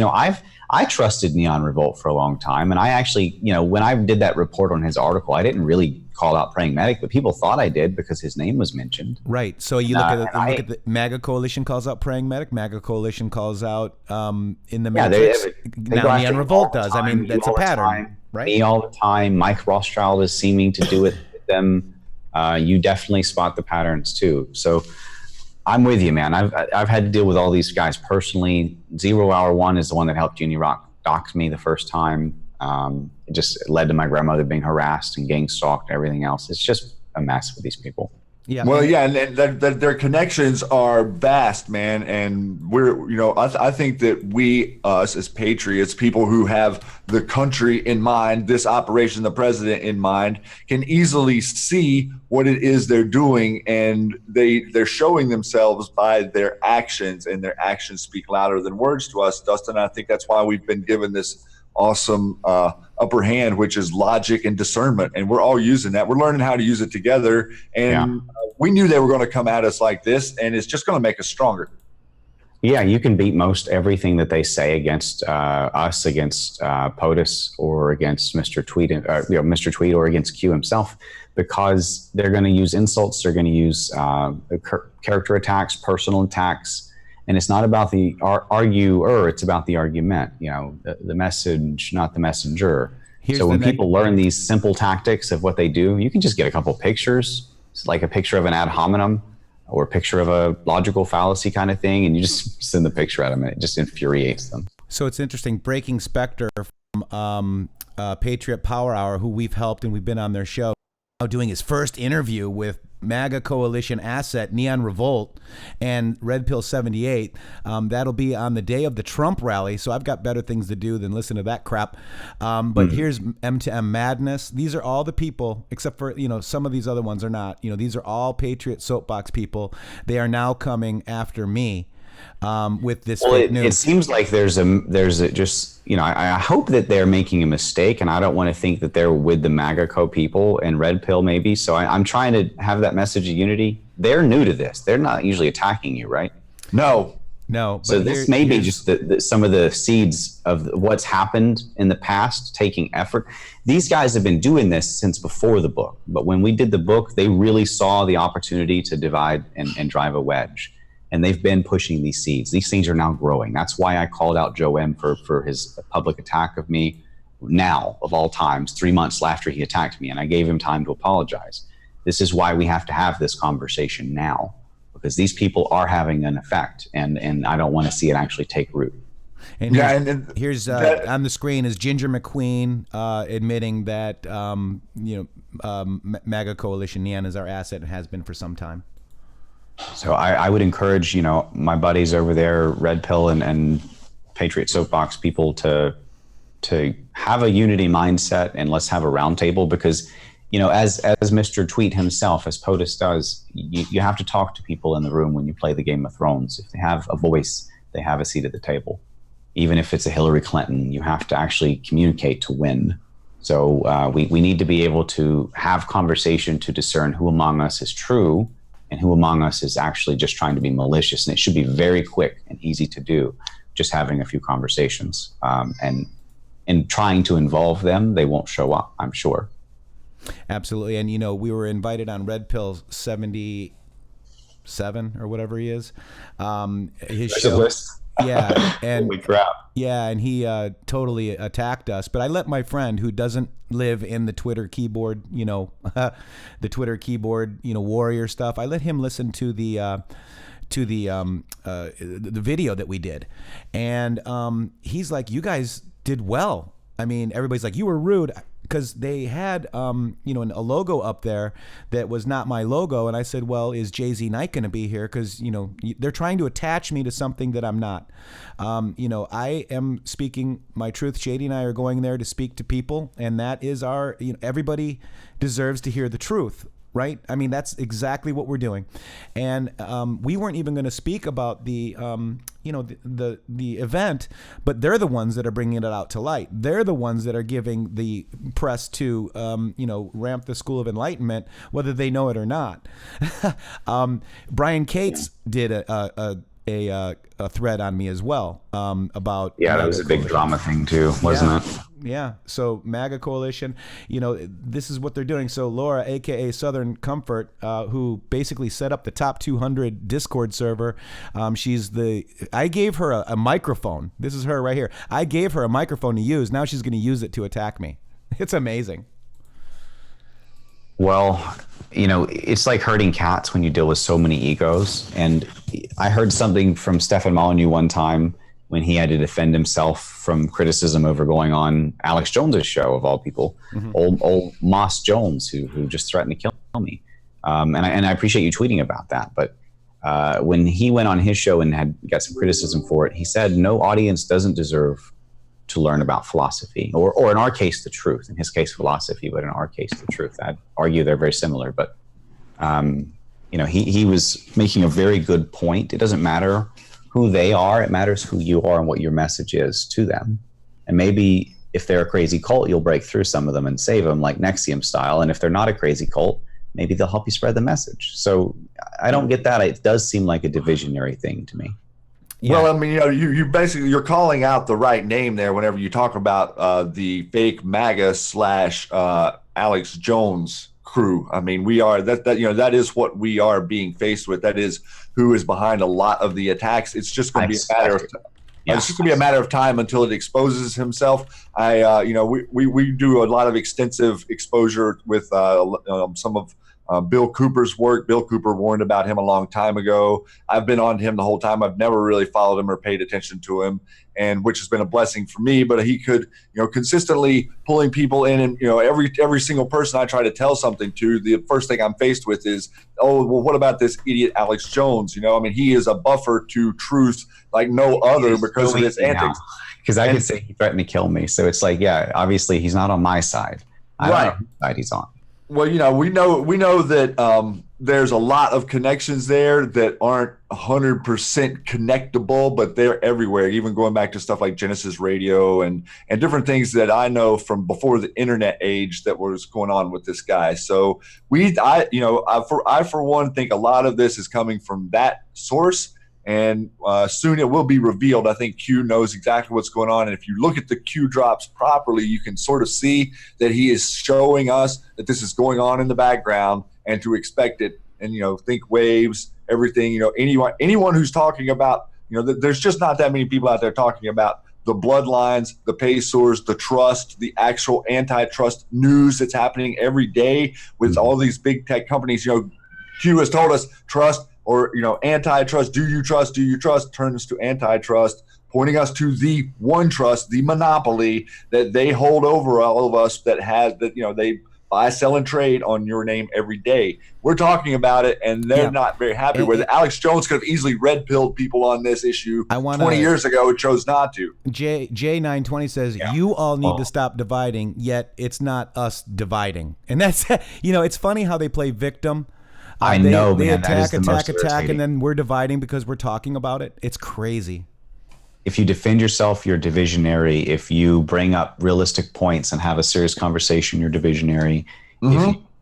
I trusted Neon Revolt for a long time, and I actually, when I did that report on his article, I didn't really call out Praying Medic, but people thought I did because his name was mentioned. Right. So you look at the MAGA coalition calls out Praying Medic. MAGA coalition calls out in the Matrixxx. Now Neon Revolt does. I mean, that's a pattern, right? Me all the time. Mike Rothschild is seeming to do it with them. You definitely spot the patterns too. So I'm with you, man. I've had to deal with all these guys personally. 0 Hour One is the one that helped Junior Rock dox me the first time. It just led to my grandmother being harassed and gang stalked and everything else. It's just a mess with these people. Yeah. Well, yeah, and their connections are vast, man. And I think that us as patriots, people who have the country in mind, this operation, the president in mind, can easily see what it is they're doing, and they're showing themselves by their actions, and their actions speak louder than words to us, Dustin. I think that's why we've been given this awesome upper hand, which is logic and discernment, and we're all using that. We're learning how to use it together, and we knew they were going to come at us like this, and it's just going to make us stronger. Yeah, you can beat most everything that they say against us, against POTUS, or against Mr. Tweet, or against Q himself, because they're going to use insults, they're going to use character attacks, personal attacks. And it's not about the arguer, it's about the argument, the message, not the messenger. So when people learn these simple tactics of what they do, you can just get a couple pictures. It's like a picture of an ad hominem or a picture of a logical fallacy kind of thing, and you just send the picture at them, and it just infuriates them. So it's interesting. Breaking Spectre from Patriot Power Hour, who we've helped and we've been on their show, now doing his first interview with MAGA coalition asset Neon Revolt and Red Pill 78. That'll be on the day of the Trump rally, so I've got better things to do than listen to that crap. But here's M2M Madness. These are all the people, except for some of these other ones are not. These are all Patriot soapbox people. They are now coming after me with this fake news. It seems like there's just I hope that they're making a mistake, and I don't want to think that they're with the MAGA people and Red Pill maybe. So I'm trying to have that message of unity. They're new to this. They're not usually attacking you, right? No. So this may be just some of the seeds of what's happened in the past, taking effort. These guys have been doing this since before the book, but when we did the book, they really saw the opportunity to divide and drive a wedge. And they've been pushing these seeds. These things are now growing. That's why I called out Joe M for his public attack of me now, of all times, 3 months after he attacked me, and I gave him time to apologize. This is why we have to have this conversation now, because these people are having an effect, and I don't want to see it actually take root. And here's on the screen is Ginger McQueen admitting that MAGA coalition Neon is our asset and has been for some time. So I would encourage, my buddies over there, Red Pill and Patriot Soapbox people to have a unity mindset, and let's have a roundtable, because, as Mr. Tweet himself, as POTUS does, you have to talk to people in the room when you play the Game of Thrones. If they have a voice, they have a seat at the table. Even if it's a Hillary Clinton, you have to actually communicate to win. So we need to be able to have conversation to discern who among us is true and who among us is actually just trying to be malicious. And it should be very quick and easy to do, just having a few conversations. And in trying to involve them, they won't show up, I'm sure. Absolutely. And, we were invited on Red Pill 77 or whatever he is. His show. Yeah. And holy crap. Yeah. And he totally attacked us. But I let my friend, who doesn't live in the Twitter keyboard, the Twitter keyboard, warrior stuff, I let him listen to the video that we did. And he's like, you guys did well. I mean, everybody's like, you were rude, because they had, you know, a logo up there that was not my logo. And I said, well, is Jay-Z Knight going to be here? Because, you know, they're trying to attach me to something that I'm not. You know, I am speaking my truth. Shady and I are going there to speak to people. And that is our, you know, everybody deserves to hear the truth. Right? I mean, that's exactly what we're doing. And we weren't even going to speak about the, you know, the event, but they're the ones that are bringing it out to light. They're the ones that are giving the press to, you know, ramp the School of Enlightenment, whether they know it or not. Brian Cates did a thread on me as well about that was a big drama thing too, wasn't it? Yeah. So MAGA Coalition, you know, this is what they're doing. So Laura, aka Southern Comfort, who basically set up the top 200 Discord server, I gave her a microphone. This is her right here. I gave her a microphone to use. Now she's going to use it to attack me. It's amazing. Well, you know, it's like herding cats when you deal with so many egos. And I heard something from Stefan Molyneux one time when he had to defend himself from criticism over going on Alex Jones's show, of all people, old Moss Jones, who just threatened to kill me. And I appreciate you tweeting about that. But when he went on his show and had got some criticism for it, he said, no audience doesn't deserve to learn about philosophy, or in our case, the truth. In his case, philosophy, but in our case, the truth. I'd argue they're very similar. But, you know, he was making a very good point. It doesn't matter who they are, it matters who you are and what your message is to them. And maybe if they're a crazy cult, you'll break through some of them and save them, like Nexium style. And if they're not a crazy cult, maybe they'll help you spread the message. So I don't get that. It does seem like a divisionary thing to me. Yeah. Well, I mean, you know, you basically, you're calling out the right name there whenever you talk about the fake MAGA / Alex Jones crew. I mean, we are that you know, that is what we are being faced with. That is who is behind a lot of the attacks. It's just going to be a matter of it's just going to be a matter of time until it exposes himself. You know, we do a lot of extensive exposure with some of Bill Cooper's work. Bill Cooper warned about him a long time ago. I've been on him the whole time. I've never really followed him or paid attention to him, and which has been a blessing for me. But he could, you know, consistently pulling people in, and you know, every single person I try to tell something to, the first thing I'm faced with is, oh, well, what about this idiot Alex Jones? You know, I mean, he is a buffer to truth like no other because of his antics. Because I could say he threatened to kill me, so it's like, yeah, obviously he's not on my side. I don't know whose side he's on. Well, you know, we know that there's a lot of connections there that aren't 100% connectable, but they're everywhere. Even going back to stuff like Genesis Radio and different things that I know from before the internet age that was going on with this guy. So I for one think a lot of this is coming from that source. And soon it will be revealed. I think Q knows exactly what's going on. And if you look at the Q drops properly, you can sort of see that he is showing us that this is going on in the background and to expect it. And, you know, think waves, everything, you know, anyone who's talking about, you know, there's just not that many people out there talking about the bloodlines, the Pacers, the trust, the actual antitrust news that's happening every day with all these big tech companies. You know, Q has told us trust, or, you know, antitrust, do you trust, turns to antitrust, pointing us to the one trust, the monopoly that they hold over all of us, that has, that, you know, they buy, sell, and trade on your name every day. We're talking about it, and they're not very happy with it. Alex Jones could have easily red-pilled people on this issue 20 years ago. It chose not to. J920 says, you all need to stop dividing, yet it's not us dividing. And that's, you know, it's funny how they play victim. I know, they man. attack, and then we're dividing because we're talking about it. It's crazy. If you defend yourself, you're divisionary. If you bring up realistic points and have a serious conversation, you're divisionary.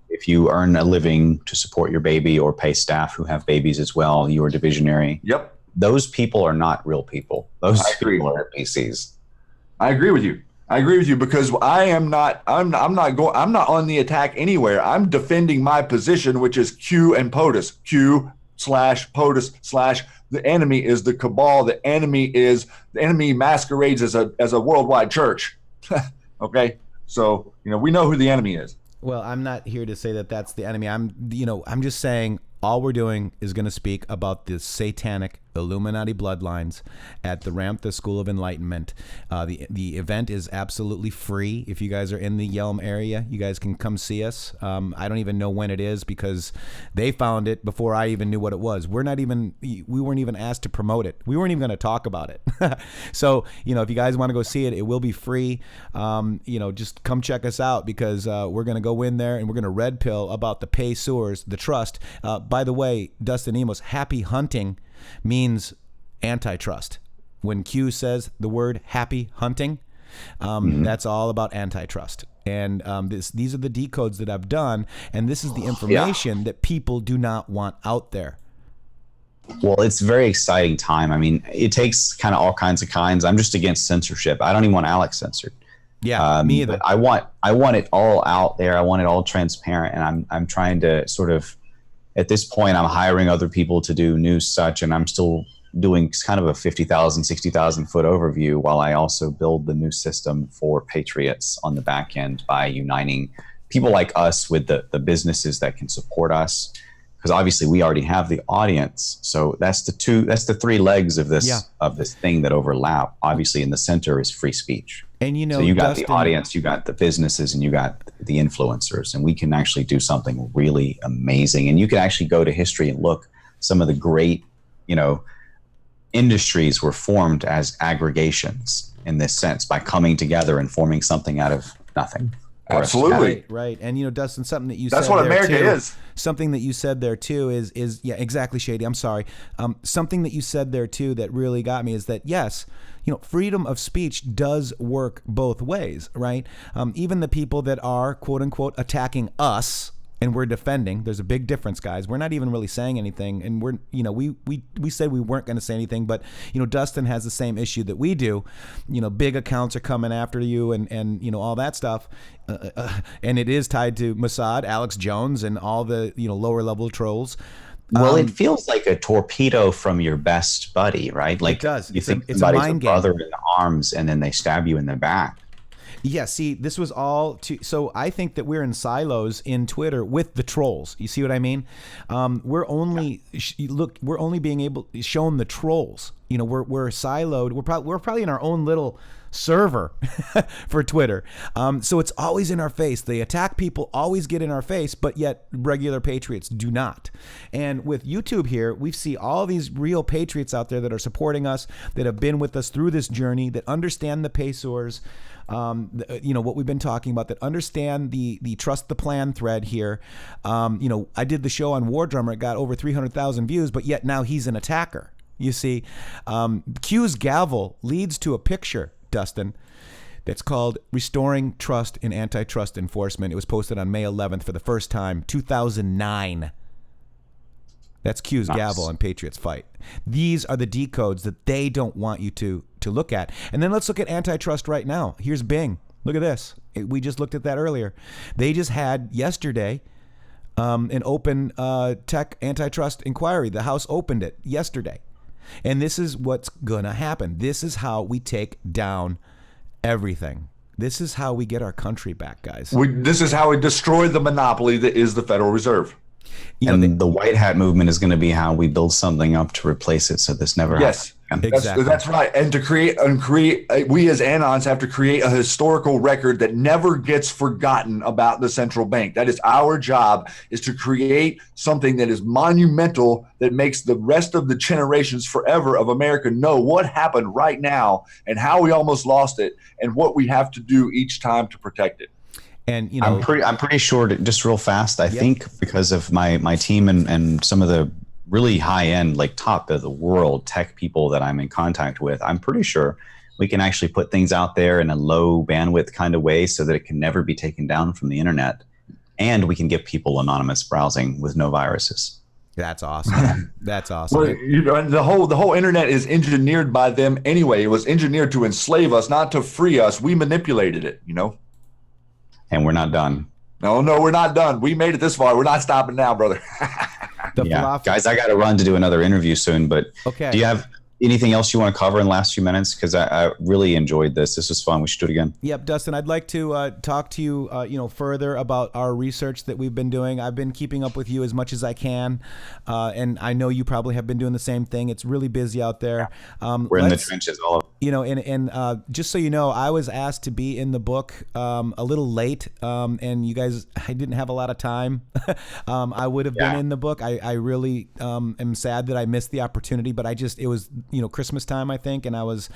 If you earn a living to support your baby or pay staff who have babies as well, you are divisionary. Yep. Those people are not real people. Those people are NPCs. I agree with you. Because I'm not on the attack anywhere. I'm defending my position, which is Q and POTUS. Q/POTUS/ the enemy is the cabal. The enemy masquerades as a worldwide church. Okay, so, you know, we know who the enemy is. Well, I'm not here to say that that's the enemy. I'm just saying all we're doing is going to speak about the satanic Illuminati Bloodlines at the Ramtha School of Enlightenment. The event is absolutely free. If you guys are in the Yelm area, you guys can come see us. I don't even know when it is because they found it before I even knew what it was. We weren't even asked to promote it. We weren't even going to talk about it. So, if you guys want to go see it, it will be free. Just come check us out because we're going to go in there and we're going to red pill about the pay source, the trust. By the way, Dustin Emos, happy hunting means antitrust. When Q says the word happy hunting, that's all about antitrust. And these are the decodes that I've done, and this is the information that people do not want out there. Well, it's a very exciting time. I mean, it takes kind of all kinds of kinds. I'm just against censorship. I don't even want Alex censored. Yeah, me either. But I want it all out there. I want it all transparent, and I'm trying to sort of, at this point, I'm hiring other people to do news such, and I'm still doing kind of a 50,000, 60,000 foot overview while I also build the new system for Patriots on the back end by uniting people like us with the businesses that can support us. Because obviously we already have the audience. So that's the three legs of this thing that overlap. Obviously in the center is free speech. And so you got the audience, you got the businesses, and you got the influencers, and we can actually do something really amazing. And you can actually go to history and look, some of the great, industries were formed as aggregations in this sense by coming together and forming something out of nothing. Absolutely. Right. And Dustin, something that you That's said what there America too, is. Something that you said there too is yeah, exactly, Shady. I'm sorry. Something that you said there too that really got me is that yes, freedom of speech does work both ways, right? Even the people that are quote unquote attacking us and we're defending, there's a big difference, guys. We're not even really saying anything, and we're we said we weren't going to say anything, but Dustin has the same issue that we do. Big accounts are coming after you, and all that stuff, and it is tied to Mossad, Alex Jones, and all the lower level trolls. Well, it feels like a torpedo from your best buddy, right? Like it does. You think it's somebody's a mind brother game. in the arms, and then they stab you in the back. Yeah, see, this was all so I think that we're in silos in Twitter with the trolls. You see what I mean? We're only being shown the trolls. We're siloed. We're probably in our own little server for Twitter. So it's always in our face. The attack people always get in our face, but yet regular patriots do not. And with YouTube here, we see all these real patriots out there that are supporting us, that have been with us through this journey, that understand the pesos. What we've been talking about, that understand the trust the plan thread here. I did the show on War Drummer. It got over 300,000 views, but yet now he's an attacker. You see, Q's gavel leads to a picture, Dustin, that's called Restoring Trust in Antitrust Enforcement. It was posted on May 11th for the first time, 2009. That's Q's gavel on Patriots Fight. These are the decodes that they don't want you to look at. And then let's look at antitrust right now. Here's Bing. Look at this. We just looked at that earlier. They just had yesterday an open tech antitrust inquiry. The House opened it yesterday. And this is what's going to happen. This is how we take down everything. This is how we get our country back, guys. This is how we destroy the monopoly that is the Federal Reserve. The white hat movement is going to be how we build something up to replace it, so this never happens. Exactly. That's right. And to create, we as Anons have to create a historical record that never gets forgotten about the central bank. That is our job, is to create something that is monumental, that makes the rest of the generations forever of America know what happened right now and how we almost lost it and what we have to do each time to protect it. And I'm pretty sure, just real fast, I think because of my team and some of the really high end, like top of the world tech people that I'm in contact with, I'm pretty sure we can actually put things out there in a low bandwidth kind of way so that it can never be taken down from the internet. And we can give people anonymous browsing with no viruses. That's awesome. That's awesome. Well, and the whole internet is engineered by them anyway. It was engineered to enslave us, not to free us. We manipulated it, And we're not done. No, we're not done. We made it this far. We're not stopping now, brother. Guys, I got to run to do another interview soon, but okay. do you have anything else you want to cover in the last few minutes? Because I really enjoyed this. This was fun. We should do it again. Yep, Dustin, I'd like to talk to you, further about our research that we've been doing. I've been keeping up with you as much as I can, and I know you probably have been doing the same thing. It's really busy out there. We're in the trenches all of and just so you know, I was asked to be in the book a little late, and you guys, I didn't have a lot of time. I would have been in the book. I really am sad that I missed the opportunity, but it was Christmas time, I think, and I was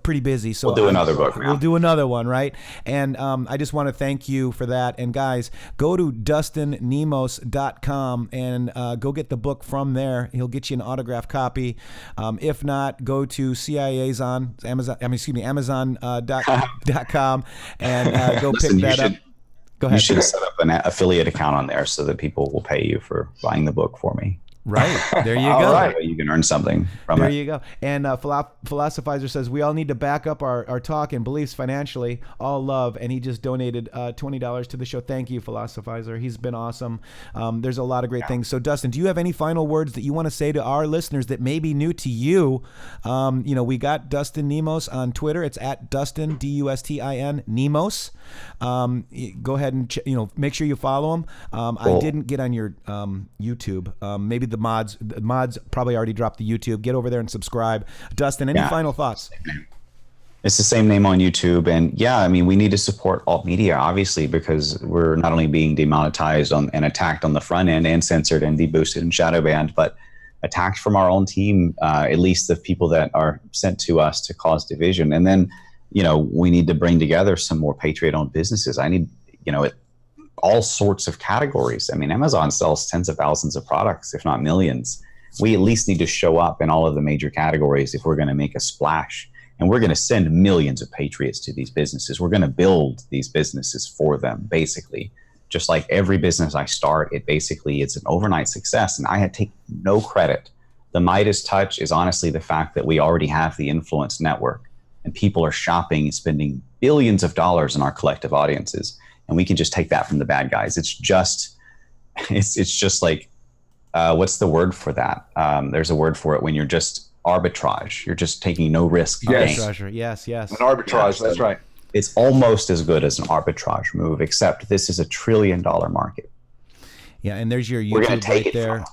pretty busy. So we'll do another book. We'll do another one, right? And I just want to thank you for that. And guys, go to DustinNemos.com and go get the book from there. He'll get you an autographed copy. If not, go to Amazon.com and go pick that up. Go ahead. You should set up an affiliate account on there so that people will pay you for buying the book for me. Right. There you go. All right. You can earn something from it. There you go. And Philosophizer says, we all need to back up our talk and beliefs financially. All love. And he just donated $20 to the show. Thank you, Philosophizer. He's been awesome. There's a lot of great things. So, Dustin, do you have any final words that you want to say to our listeners that may be new to you? We got Dustin Nemos on Twitter. It's at Dustin, Dustin, Nemos. Go ahead and make sure you follow him. Cool. I didn't get on your YouTube. Maybe the mods probably already dropped the YouTube. Get over there and subscribe. Dustin, any final thoughts? It's the same name on YouTube. And we need to support alt media, obviously, because we're not only being demonetized and attacked on the front end and censored and deboosted and shadow banned, but attacked from our own team, at least the people that are sent to us to cause division. And then, we need to bring together some more Patriot-owned businesses. I need, all sorts of categories. Amazon sells tens of thousands of products, if not millions. We at least need to show up in all of the major categories if we're going to make a splash. And we're going to send millions of Patriots to these businesses. We're going to build these businesses for them, basically. Just like every business I start, it's an overnight success. And I take no credit. The Midas touch is honestly the fact that we already have the influence network. And people are shopping and spending billions of dollars in our collective audiences. And we can just take that from the bad guys. It's just like, what's the word for that? There's a word for it when you're just arbitrage. You're just taking no risk. Yes. Yes. An arbitrage, that's right. It's almost as good as an arbitrage move, except this is $1 trillion market. Yeah, and there's your YouTube right there.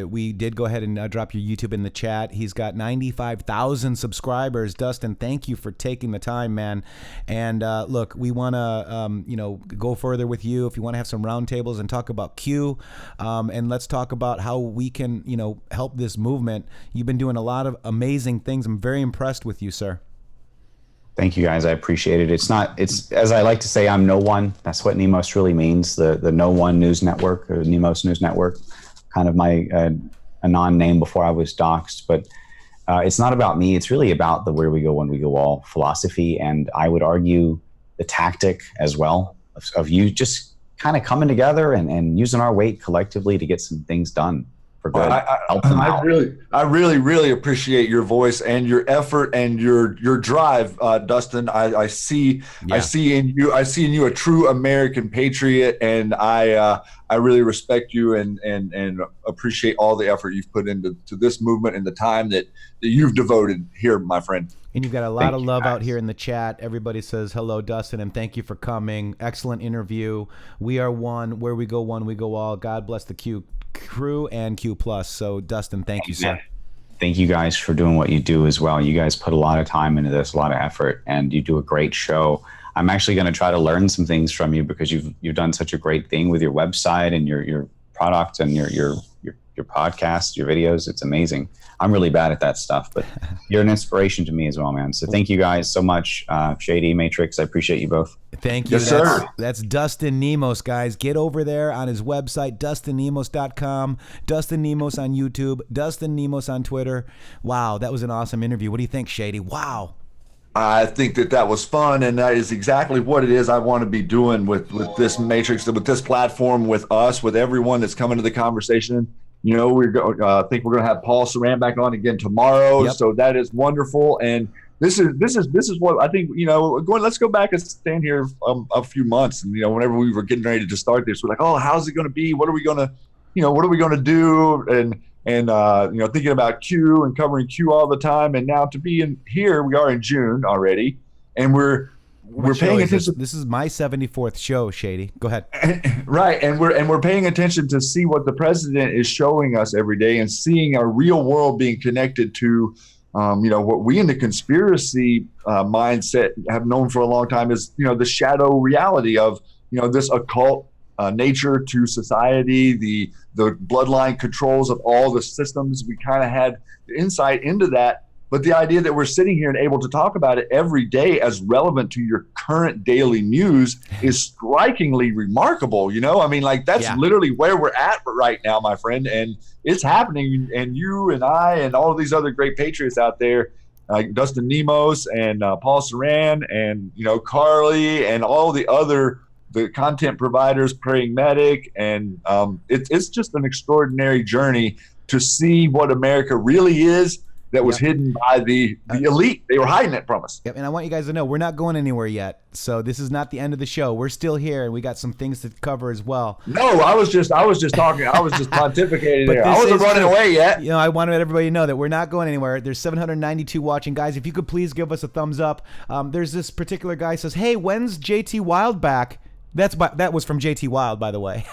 We did go ahead and drop your YouTube in the chat. He's got 95,000 subscribers. Dustin, thank you for taking the time, man. And look, we want to, go further with you. If you want to have some roundtables and talk about Q, and let's talk about how we can, help this movement. You've been doing a lot of amazing things. I'm very impressed with you, sir. Thank you, guys. I appreciate it. It's as I like to say, I'm no one. That's what Nemos really means. The no one news network, or Nemos News Network, kind of my anon name before I was doxxed. But it's not about me. It's really about the where we go when we go all philosophy. And I would argue the tactic as well of you just kind of coming together and using our weight collectively to get some things done. I really appreciate your voice and your effort and your drive, Dustin. I see in you a true American patriot, and I really respect you and appreciate all the effort you've put into this movement and the time that you've devoted here, my friend. And you've got a lot of love out here in the chat. Everybody says hello, Dustin, and thank you for coming. Excellent interview. We are one. Where we go one, we go all. God bless the Q crew and Q plus. So Dustin, thank you, sir. Thank you guys for doing what you do as well. You guys put a lot of time into this, a lot of effort, and you do a great show. I'm actually going to try to learn some things from you because you've done such a great thing with your website and your product and your podcast, your videos. It's amazing. I'm really bad at that stuff, but you're an inspiration to me as well, man. So thank you guys so much. Shady, Matrixxx, I appreciate you both. Thank you. Yes, sir. That's Dustin Nemos, guys. Get over there on his website, DustinNemos.com, Dustin Nemos on YouTube, Dustin Nemos on Twitter. Wow, that was an awesome interview. What do you think, Shady? Wow. I think that was fun, and that is exactly what it is I want to be doing with this Matrixxx, with this platform, with us, with everyone that's coming to the conversation. I think we're going to have Paul Saran back on again tomorrow. Yep. So that is wonderful. And this is what I think, let's go back and stand here a few months. And, whenever we were getting ready to start this, we're like, oh, how's it going to be? What are we going to what are we going to do? And thinking about Q and covering Q all the time. And now to be in here, we are in June already, and we're paying attention. This is my 74th show, Shady. Go ahead. Right, and we're paying attention to see what the president is showing us every day, and seeing our real world being connected to, what we in the conspiracy mindset have known for a long time is, the shadow reality of, this occult nature to society, the bloodline controls of all the systems. We kind of had insight into that. But the idea that we're sitting here and able to talk about it every day as relevant to your current daily news is strikingly remarkable. I mean, like, that's literally where we're at right now, my friend. And it's happening. And you and I and all of these other great patriots out there, like Dustin Nemos and Paul Saran and, Carly and all the content providers, Praying Medic. And it's just an extraordinary journey to see what America really is, that was hidden by the elite. They were hiding it from us. Yep, and I want you guys to know we're not going anywhere yet. So this is not the end of the show. We're still here, and we got some things to cover as well. No, I was just talking. I was just pontificating there. I wasn't running away yet. I wanted everybody to know that we're not going anywhere. There's 792 watching. Guys, if you could please give us a thumbs up. There's this particular guy says, hey, when's JT Wild back? That was from JT Wild, by the way.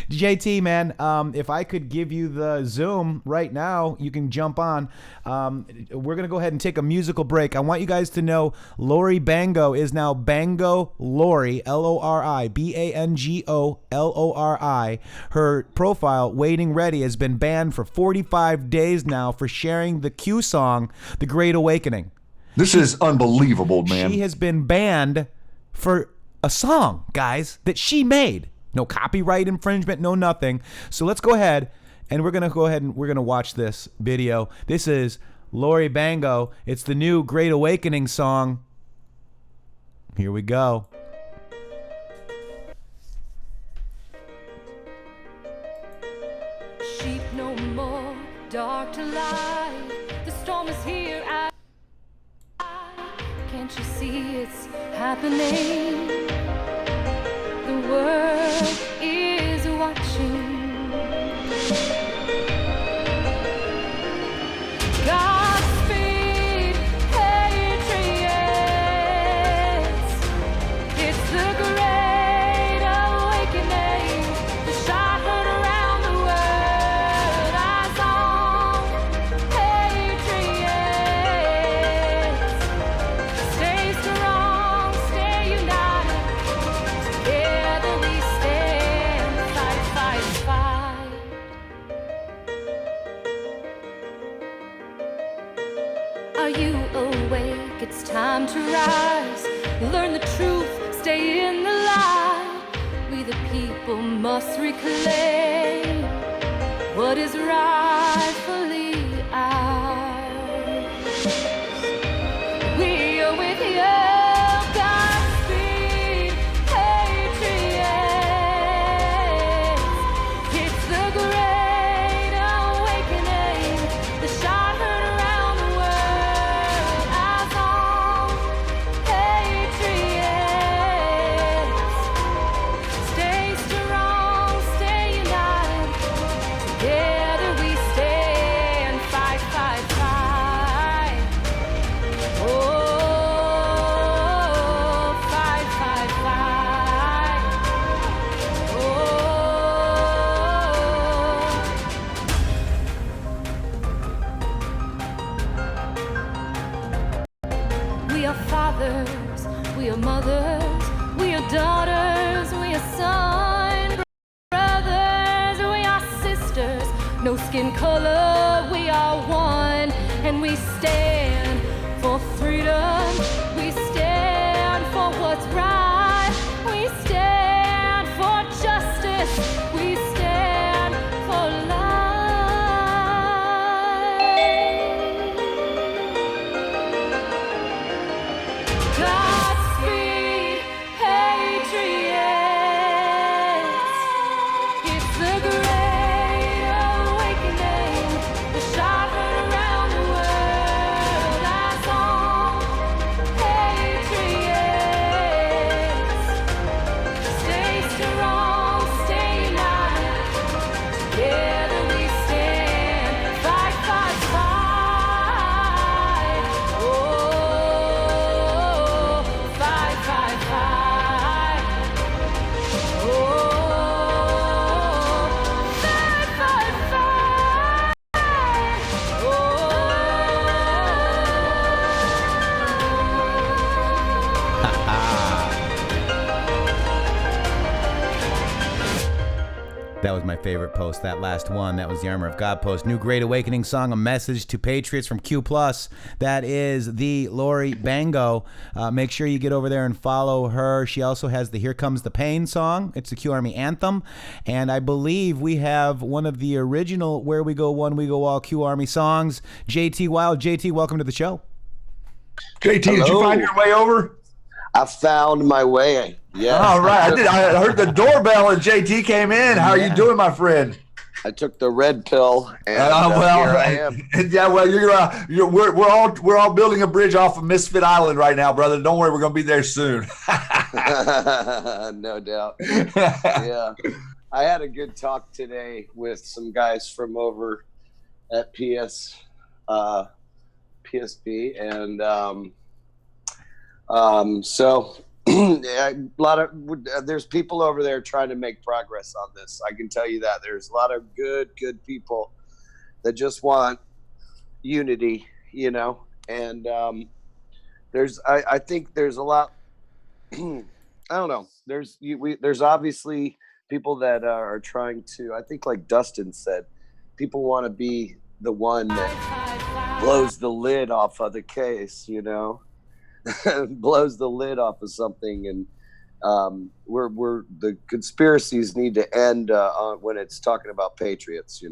JT, man, if I could give you the Zoom right now, you can jump on. We're going to go ahead and take a musical break. I want you guys to know Lori Bango is now Bango Lori, Lori, Bango Lori. Her profile, Waiting Ready, has been banned for 45 days now for sharing the Q song, The Great Awakening. This is unbelievable, man. She has been banned for a song, guys, that she made. No copyright infringement, no nothing. So let's go ahead and we're going to watch this video. This is Lori Bango. It's the new Great Awakening song. Here we go. Sheep no more, dark to light. The storm is here. Can't you see it's happening? The world is watching. Godspeed, Patriots. It's the great awakening. The shot heard around the world. Eyes on Patriots. Stay strong, stay united. Together we stand. Fight, fight, fight. Are you awake? It's time to rise. Learn the truth, stay in the light. We the people must reclaim what is rightfully ours. We are with you. Godspeed, Patriots. It's the great awakening. The shot heard around the world. Eyes on Patriots. Stay strong, stay united. Together we stand. Fight, fight, fight. Oh, fight, fight, fight. Oh. We are fathers, we are mothers, we are daughters, we are sons, brothers, we are sisters, no skin color, we are one, and we stand for freedom, we stand for what's right, we stand for justice, we stand for life. Godspeed, Patriots. It's the great awakening. The shot heard around the world. That was my favorite post, that last one. That was the Armor of God post. New Great Awakening song, A Message to Patriots from Q+. That is the Lori Bango. Make sure you get over there and follow her. She also has the Here Comes the Pain song. It's the Q Army anthem. And I believe we have one of the original Where We Go One, We Go All Q Army songs. JT Wild. JT, welcome to the show. JT, Hello. did you find your way over? I found my way. Yeah. All right. I heard the doorbell and JT came in. How are you doing, my friend? I took the red pill, and here I am. Yeah, well, we're all building a bridge off of Misfit Island right now, brother. Don't worry, we're gonna be there soon. No doubt. Yeah, I had a good talk today with some guys from over at PSB, and so there's people over there trying to make progress on this. I can tell you that there's a lot of good people that just want unity, and I think there's a lot. I don't know. There's obviously people that are trying to, I think, like Dustin said, people want to be the one that blows the lid off of the case, blows the lid off of something, and the conspiracies need to end when it's talking about Patriots,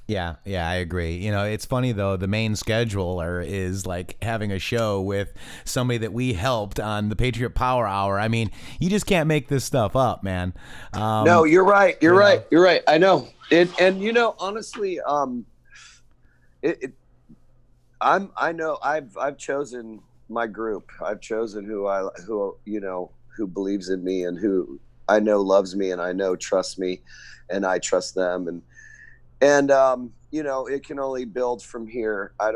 Yeah, I agree. It's funny though, the main scheduler is like having a show with somebody that we helped on the Patriot Power Hour. I mean, you just can't make this stuff up, man. No, you're right. You're right. I know. Honestly, I know I've chosen my group. I've chosen who believes in me and who I know loves me and I know trusts me, and I trust them, and it can only build from here. I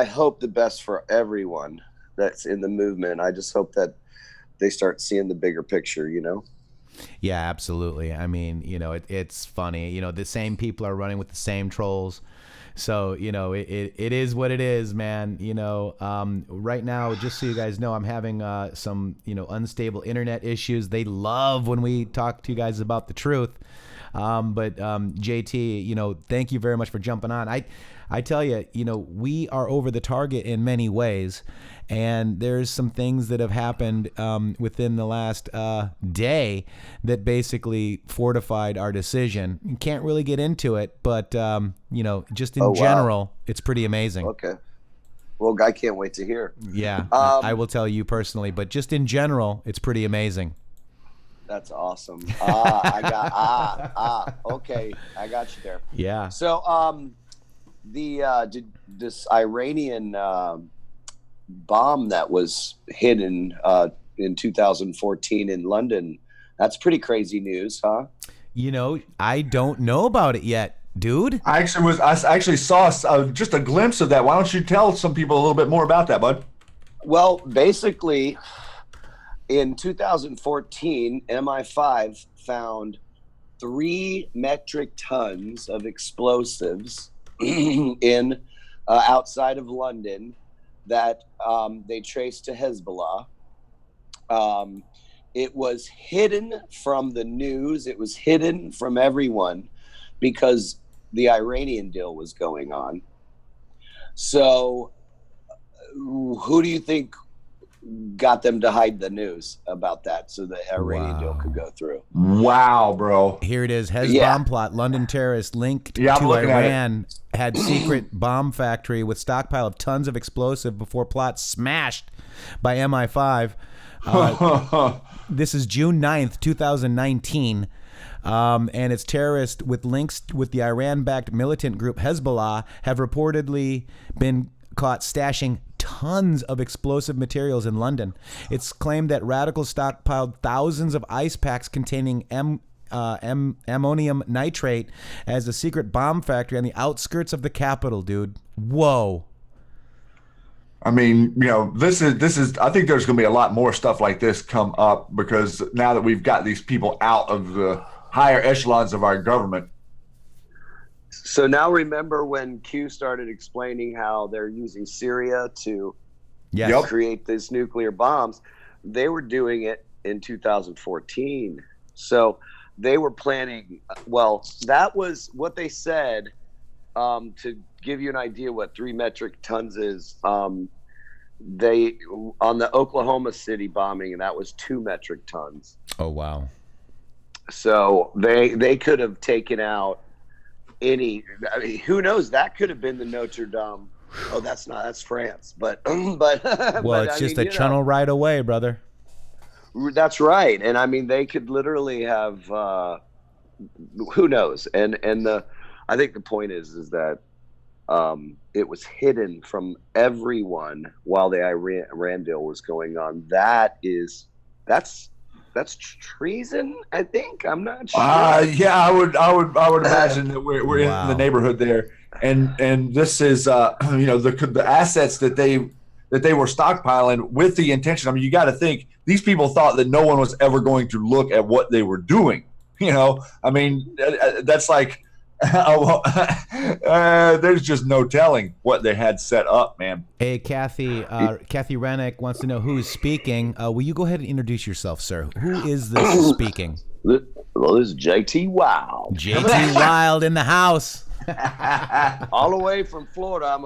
hope the best for everyone that's in the movement. I just hope that they start seeing the bigger picture, Yeah, absolutely. I mean, it's funny, the same people are running with the same trolls. So, it is what it is, man. Right now, just so you guys know, I'm having some, unstable internet issues. They love when we talk to you guys about the truth. But JT, thank you very much for jumping on. I tell you, we are over the target in many ways, and there's some things that have happened within the last day that basically fortified our decision. You can't really get into it, but just in general, it's pretty amazing. Okay. Well, I can't wait to hear. Yeah, I will tell you personally, but just in general, it's pretty amazing. That's awesome. Okay, I got you there. Yeah. So, this Iranian bomb that was hidden in 2014 in London, that's pretty crazy news, huh? I don't know about it yet, dude. I actually saw just a glimpse of that. Why don't you tell some people a little bit more about that, bud? Well, basically, in 2014, MI5 found 3 metric tons of explosives in outside of London that they traced to Hezbollah. It was hidden from the news. It was hidden from everyone because the Iranian deal was going on. So who do you think got them to hide the news about that so the Iranian deal could go through? Wow, bro. Here it is. Bomb plot. London terrorists linked to Iran had secret bomb factory with stockpile of tons of explosive before plot smashed by MI5. This is June 9th, 2019. And its terrorists with links with the Iran-backed militant group Hezbollah have reportedly been caught stashing tons of explosive materials in London. It's claimed that radicals stockpiled thousands of ice packs containing ammonium nitrate as a secret bomb factory on the outskirts of the capital, dude. Whoa. I mean, this is, I think there's going to be a lot more stuff like this come up because now that we've got these people out of the higher echelons of our government. So now remember when Q started explaining how they're using Syria to Yes. Yep. create these nuclear bombs. They were doing it in 2014. So they were planning, well, that was what they said, to give you an idea what 3 metric tons is. They, on the Oklahoma City bombing, and that was 2 metric tons. Oh, wow. So they could have taken out any, I mean, who knows? That could have been the Notre Dame. Oh, that's France. But Well, but, it's just a tunnel right away, brother. That's right. And I mean, they could literally have, who knows? And I think the point is that it was hidden from everyone while the Iran deal was going on. That's treason, I think. I'm not sure. Yeah, I would imagine that we're Wow. in the neighborhood there, and this is the assets that they were stockpiling with the intention. I mean, you got to think these people thought that no one was ever going to look at what they were doing. I mean, that's like there's just no telling what they had set up, man. Hey, Kathy Rennick wants to know who is speaking. Will you go ahead and introduce yourself, sir? Who is this speaking? Well, this is JT Wild. JT Wild in the house. All the way from Florida. I'm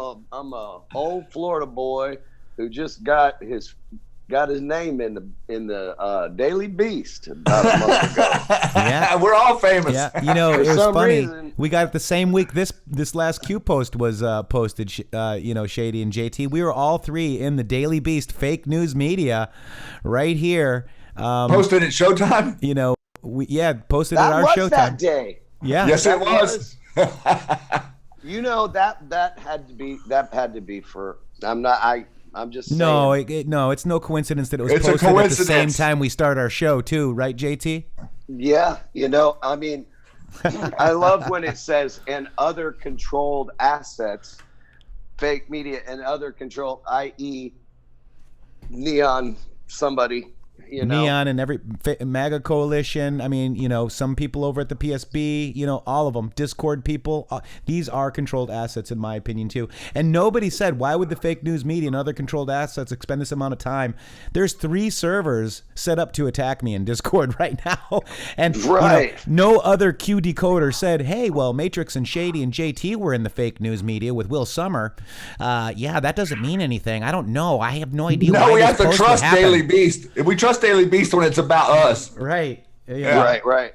a old Florida boy who just got his name in the Daily Beast about a month ago. Yeah, We're all famous. yeah. It was some funny. reason. We got it the same week this last Q post was posted. Shady and JT. We were all 3 in the Daily Beast fake news media, right here. Posted at Showtime. Posted That at our was Showtime. that day. Yeah. Yes, it was. That had to be for. I'm just saying. No, it's no coincidence that it was It's a posted at the same coincidence. time we start our show too, right, JT? Yeah, I mean, I love when it says and other controlled assets, fake media and other controlled, i.e., Neon somebody. Neon and every MAGA coalition. I mean, some people over at the PSB, all of them, Discord people. These are controlled assets, in my opinion, too. And nobody said, why would the fake news media and other controlled assets expend this amount of time? There's 3 servers set up to attack me in Discord right now. And Right. no other Q decoder said, hey, well, Matrixxx and Shady and JT were in the fake news media with Will Summer. Yeah, that doesn't mean anything. I don't know. I have no idea. No, why we this have to post would trust happen. Daily Beast. If we trust Daily Beast when it's about us. Right. Yeah. Right.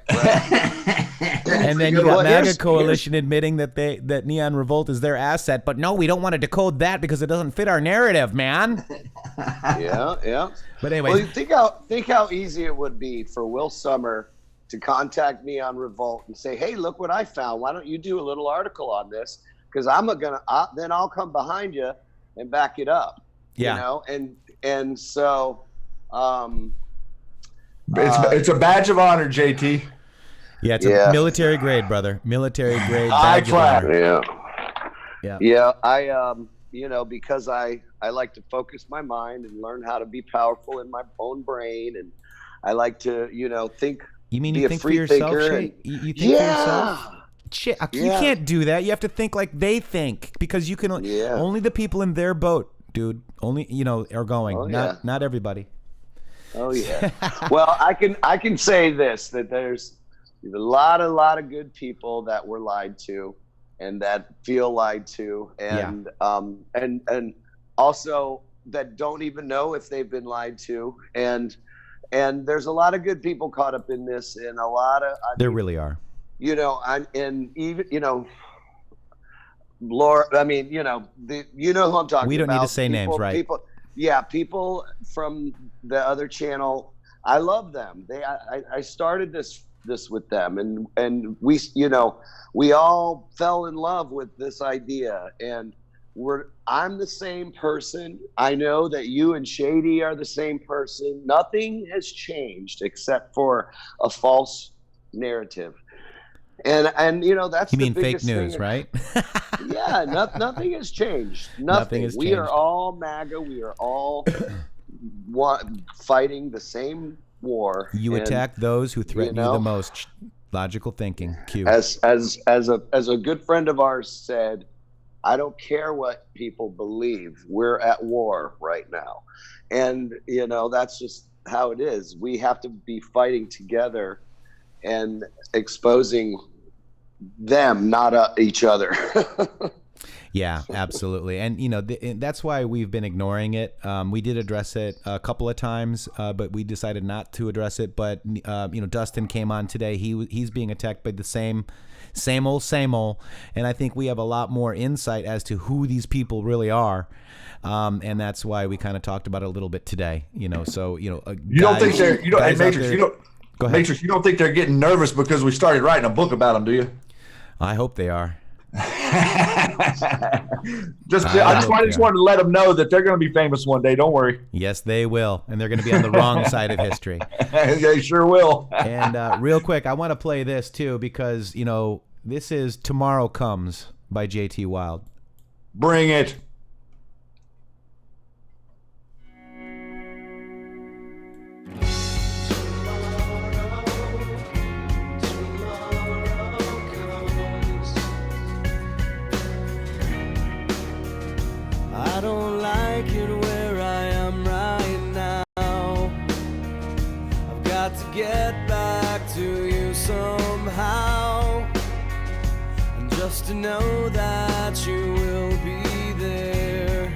And then you Well, got MAGA here's- Coalition admitting that Neon Revolt is their asset, but no, we don't want to decode that because it doesn't fit our narrative, man. Yeah. But anyway, Well, think how easy it would be for Will Summer to contact me on Revolt and say, "Hey, look what I found. Why don't you do a little article on this? Because then I'll come behind you and back it up." Yeah. And so. It's a badge of honor, JT. yeah, it's Yeah. a military grade, brother. Military grade. High badge of class. honor. Yeah. I because I like to focus my mind and learn how to be powerful in my own brain, and I like to think. You mean be you a think for free yourself, thinker Shay? and- You think for yourself? Shit, you Yeah. can't do that. You have to think like they think because you can. Yeah. Only the people in their boat, dude. Only are going. Oh, not everybody. Oh yeah. Well, I can say this, that there's a lot of good people that were lied to and that feel lied to, and and also that don't even know if they've been lied to, and there's a lot of good people caught up in this, and a lot of There really are. and even Laura, I mean, who I'm talking about. We don't need to say names, right? People from the other channel. I love them. I started this with them, and we all fell in love with this idea, and I'm the same person. I know that you and Shady are the same person. Nothing has changed except for a false narrative. And that's You the mean fake biggest news, thing. right? Yeah, nothing has changed. Nothing has We changed. are all MAGA. We are all fighting the same war. You And attack those who threaten you the know, most. Logical thinking. Q. As a good friend of ours said, I don't care what people believe. We're at war right now. And, you know, that's just how it is. We have to be fighting together and exposing them, not each other. Yeah, absolutely. And, you know, that's why we've been ignoring it. We did address it a couple of times, but we decided not to address it. But, you know, Dustin came on today. He's being attacked by the same old. And I think we have a lot more insight as to who these people really are. And that's why we kind of talked about it a little bit today, you know. So, you know, you don't think they're, you don't, hey, Matrixxx, you don't, go ahead. Matrixxx, you don't think they're getting nervous because we started writing a book about them, do you? I hope they are. I just wanted to let them know that they're going to be famous one day. Don't worry. Yes, they will. And they're going to be on the wrong side of history. They sure will. And real quick, I want to play this too, because, you know, this is Tomorrow Comes by JT Wild. Bring it. I don't like it where I am right now. I've got to get back to you somehow. And just to know that you will be there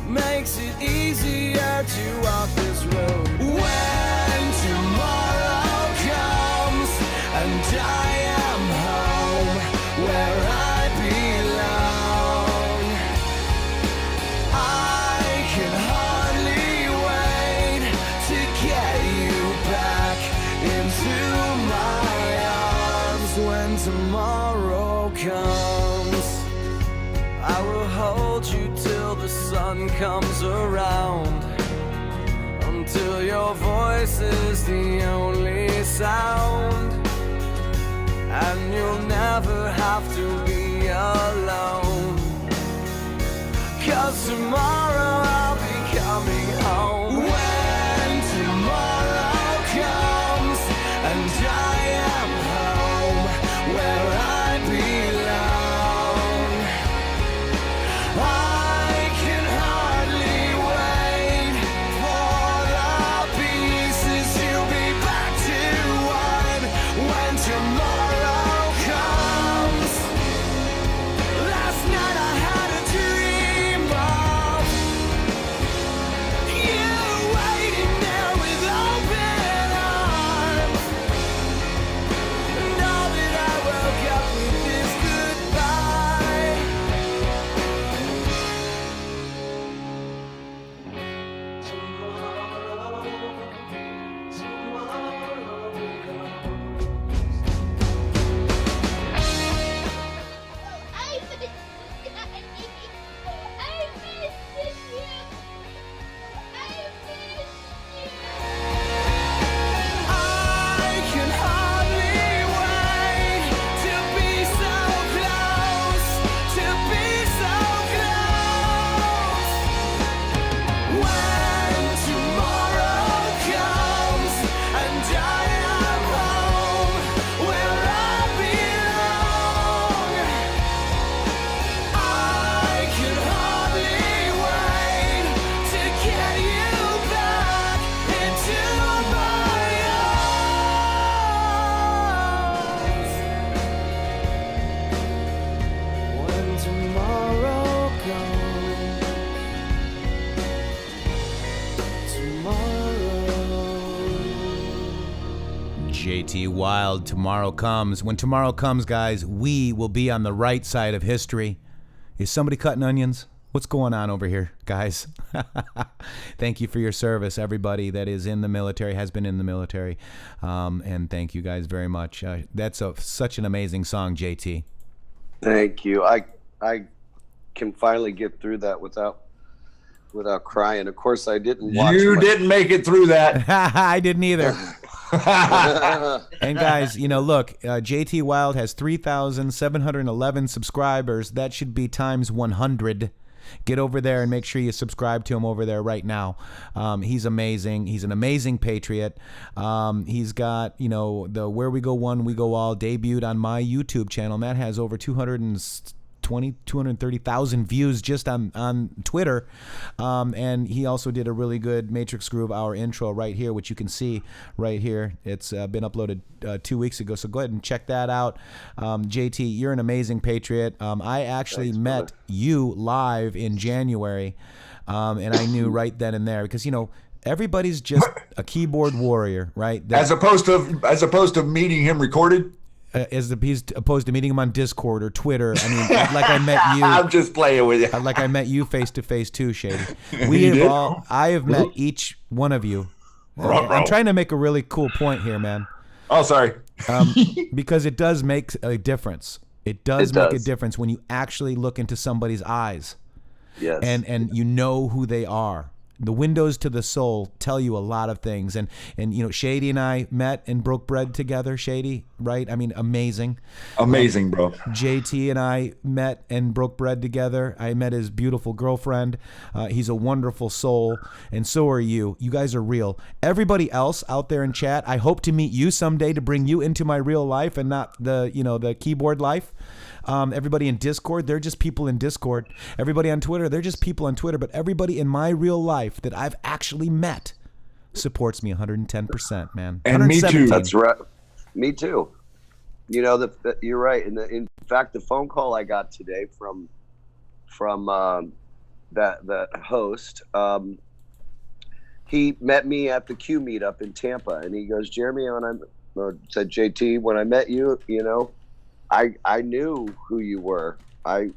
makes it easier to walk this road. When tomorrow comes and I am home where I belong, I can hardly wait to get you back into my arms. When tomorrow comes, I will hold you till the sun comes around, until your voice is the only sound, and you'll never have to be alone. 'Cause tomorrow I'll be coming home. When tomorrow comes and I am home where I belong, I can hardly wait for the pieces to be back to one. When tomorrow comes, last night I had a dream of you waiting there with open arms, and all that I woke up with is goodbye. I miss you. I miss you. I miss you. I can hardly wait to be so close, to be so close. When tomorrow comes and I am home where I belong, I can hardly wait to get you back into my arms. When tomorrow comes, tomorrow. JT Wild, Tomorrow Comes. When tomorrow comes, guys, we will be on the right side of history. Is somebody cutting onions? What's going on over here, guys? Thank you for your service, everybody that is in the military, has been in the military. And thank you guys very much. That's such an amazing song, JT. Thank you. I can finally get through that without crying. Of course, I didn't watch. You didn't make it through that. I didn't either. And guys, you know, look, JT Wild has 3,711 subscribers. That should be times 100. Get over there and make sure you subscribe to him over there right now. He's amazing. He's an amazing patriot. He's got, you know, the Where We Go One, We Go All debuted on my YouTube channel, and that has over 220 230,000 views just on Twitter. And he also did a really good Matrixxx Groove Hour intro right here, which you can see right here. It's been uploaded 2 weeks ago, so go ahead and check that out. JT, you're an amazing Patriot. I actually met you live in January, and I knew right then and there because, you know, everybody's just a keyboard warrior, right? As opposed to meeting him recorded. As opposed to meeting him on Discord or Twitter. I mean, like I met you. I'm just playing with you. Like I met you face to face too, Shady. I have met each one of you. I'm trying to make a really cool point here, man. Oh, sorry. Because it does make a difference. It does make a difference when you actually look into somebody's eyes. Yes. And you know who they are. The windows to the soul tell you a lot of things. And you know, Shady and I met and broke bread together, Shady, right? I mean, amazing. Amazing, bro. JT and I met and broke bread together. I met his beautiful girlfriend. He's a wonderful soul, and so are you. You guys are real. Everybody else out there in chat, I hope to meet you someday to bring you into my real life and not the keyboard life. Everybody in Discord, they're just people in Discord. Everybody on Twitter, they're just people on Twitter. But everybody in my real life that I've actually met supports me 110%, man. And me too. That's right. Me too. You know, you're right. In fact, the phone call I got today from that host, he met me at the Q meetup in Tampa, and he goes, Jeremy, said, JT, when I met you, you know, I knew who you were.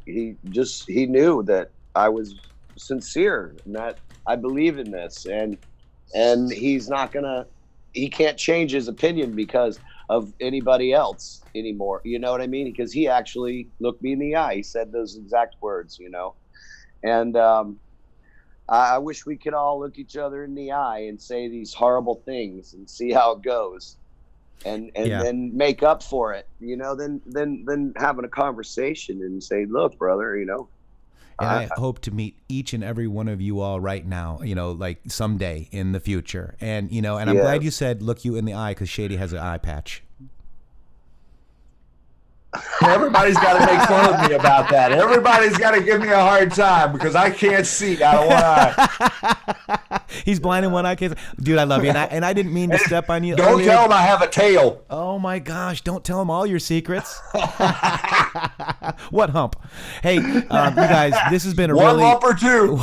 He knew that I was sincere and that I believe in this, and he can't change his opinion because of anybody else anymore. You know what I mean? Because he actually looked me in the eye. He said those exact words, you know, and I wish we could all look each other in the eye and say these horrible things and see how it goes. And then make up for it, you know, then having a conversation and say, look, brother, you know. And I hope to meet each and every one of you all right now, you know, like someday in the future. And, you know, and I'm glad you said look you in the eye because Shady has an eye patch. Everybody's got to make fun of me about that. Everybody's got to give me a hard time because I can't see out of one eye. He's blind in one eye. Dude, I love you. And I didn't mean to step on you. Don't tell him I have a tail. Oh, my gosh. Don't tell him all your secrets. What hump? Hey, you guys, this has been a one hump or two.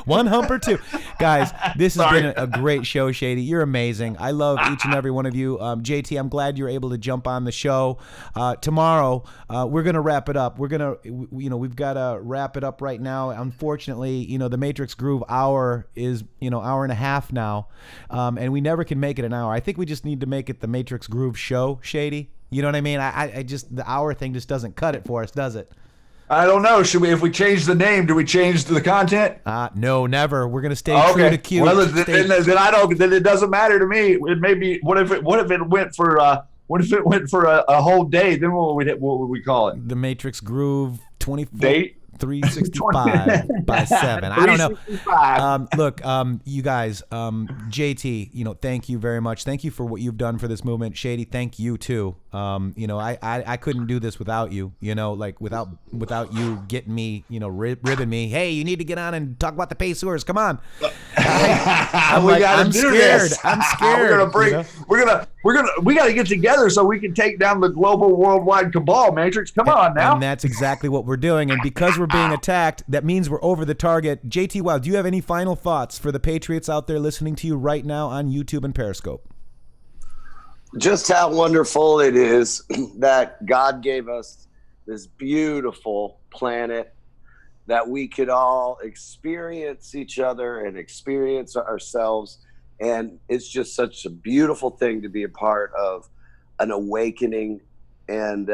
One hump or two. Guys, this has been a great show, Shady. You're amazing. I love each and every one of you. JT, I'm glad you're able to jump on the show. Tomorrow, we're going to wrap it up. We've got to wrap it up right now. Unfortunately, you know, the Matrixxx Groove Hour is, you know, hour and a half now. And we never can make it an hour. I think we just need to make it the Matrixxx Groove Show, Shady. You know what I mean? I just, the hour thing just doesn't cut it for us, does it? I don't know. If we change the name, do we change the content? No, never. We're going to stay true to Q. Well, then it doesn't matter to me. It may be, what if it went for a whole day? Then what would we call it? The Matrixxx Groove 24 date 365 by 7. I don't know. Look, you guys, JT, you know, thank you very much. Thank you for what you've done for this movement. Shady, thank you too. You know, I couldn't do this without you, you know, like without you getting me, you know, ribbing me. Hey, you need to get on and talk about the Pacers. Come on. I'm scared. We got to get together so we can take down the global worldwide cabal, Matrixxx. Come on now. And that's exactly what we're doing. And because we're being attacked, that means we're over the target. JT, wow, do you have any final thoughts for the Patriots out there listening to you right now on YouTube and Periscope? Just how wonderful it is that God gave us this beautiful planet that we could all experience each other and experience ourselves. And it's just such a beautiful thing to be a part of an awakening. And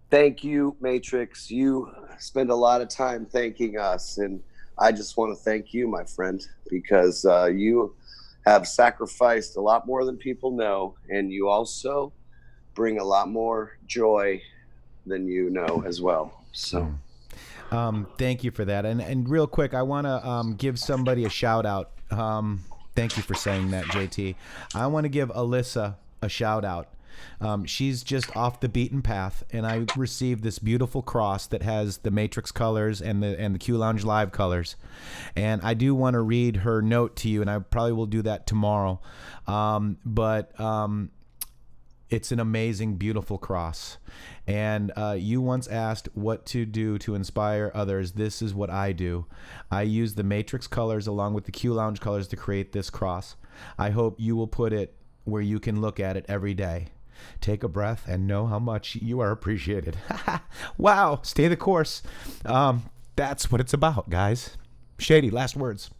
thank you, Matrixxx. You spend a lot of time thanking us. And I just want to thank you, my friend, because you have sacrificed a lot more than people know. And you also bring a lot more joy than you know as well. So thank you for that. And real quick, I want to give somebody a shout out. Thank you for saying that, JT. I want to give Alyssa a shout out. She's just off the beaten path, and I received this beautiful cross that has the Matrixxx colors and the Q Lounge Live colors. And I do want to read her note to you, and I probably will do that tomorrow. It's an amazing, beautiful cross. And you once asked what to do to inspire others. This is what I do. I use the Matrixxx colors along with the Q Lounge colors to create this cross. I hope you will put it where you can look at it every day. Take a breath and know how much you are appreciated. Wow, stay the course. That's what it's about, guys. Shady, last words.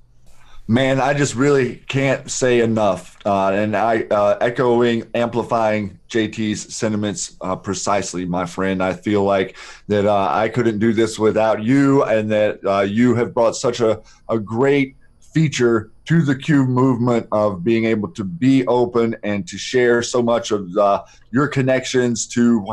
Man, I just really can't say enough. And I echoing, amplifying JT's sentiments precisely, my friend. I feel like that I couldn't do this without you, and that you have brought such a great feature to the Q movement of being able to be open and to share so much of your connections to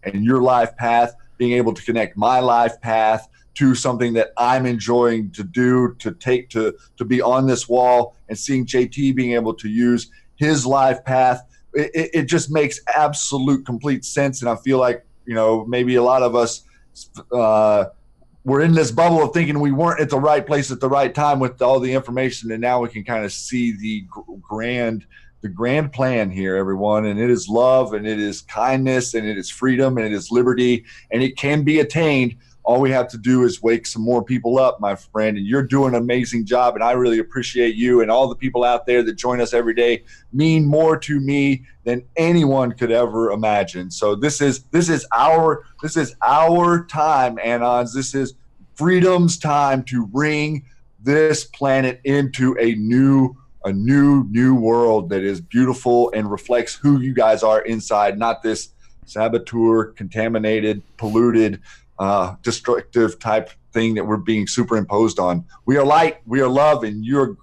and your life path, being able to connect my life path to something that I'm enjoying to do, to take to be on this wall, and seeing JT being able to use his life path. It just makes absolute complete sense. And I feel like, maybe a lot of us we're in this bubble of thinking we weren't at the right place at the right time with all the information. And now we can kind of see the grand plan here, everyone. And it is love, and it is kindness, and it is freedom, and it is liberty, and it can be attained. All we have to do is wake some more people up, my friend, and you're doing an amazing job, and I really appreciate you, and all the people out there that join us every day mean more to me than anyone could ever imagine. So this is our time, Anons. This is freedom's time to bring this planet into a new world that is beautiful and reflects who you guys are inside, not this saboteur, contaminated, polluted, destructive type thing that we're being superimposed on. We are light, we are love, and you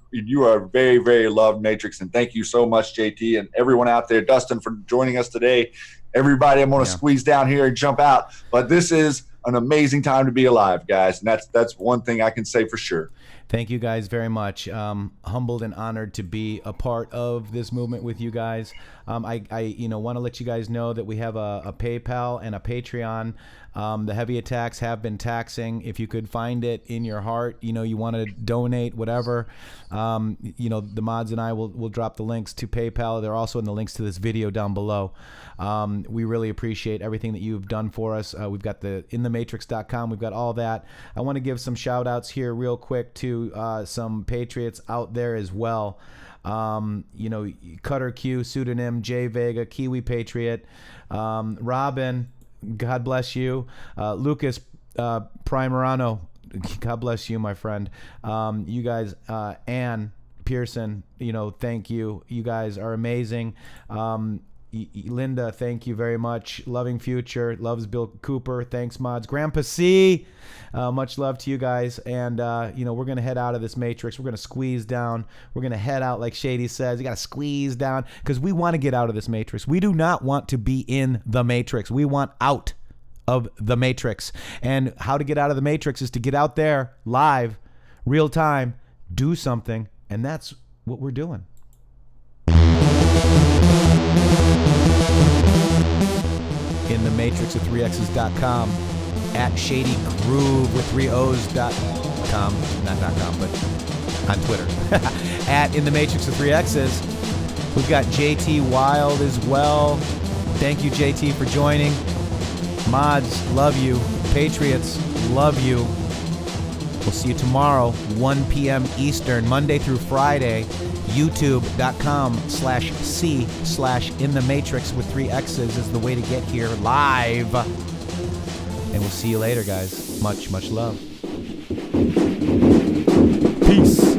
are very, very loved, Matrixxx. And thank you so much, JT, and everyone out there, Dustin, for joining us today. Everybody, I'm going to squeeze down here and jump out, but this is an amazing time to be alive, guys, and that's one thing I can say for sure. Thank you guys very much. Humbled and honored to be a part of this movement with you guys. I want to let you guys know that we have a PayPal and a Patreon. The heavy attacks have been taxing. If you could find it in your heart, you want to donate, whatever, the mods and I will drop the links to PayPal. They're also in the links to this video down below. We really appreciate everything that you've done for us. We've got the intheMatrixxx.com. We've got all that. I want to give some shout outs here real quick to some Patriots out there as well. Cutter Q, Pseudonym, J Vega, Kiwi Patriot, Robin, God bless you, Lucas Primerano, God bless you, my friend. You guys, Ann Pearson, thank you. You guys are amazing. Linda, thank you very much. Loving Future, loves Bill Cooper. Thanks, mods. Grandpa C, much love to you guys. And, we're going to head out of this Matrixxx. We're going to squeeze down. We're going to head out like Shady says. You got to squeeze down because we want to get out of this Matrixxx. We do not want to be in the Matrixxx. We want out of the Matrixxx. And how to get out of the Matrixxx is to get out there live, real time, do something. And that's what we're doing. intheMatrixxx with 3x's.com, at ShadyGroove with 3O's.com, not .com, but on Twitter, at intheMatrixxx with 3x's. We've got JT Wild as well. Thank you, JT, for joining. Mods, love you. Patriots, love you. We'll see you tomorrow, 1 p.m. Eastern, Monday through Friday. YouTube.com/C/intheMatrixxx with 3X's is the way to get here live. And we'll see you later, guys. Much, much love. Peace.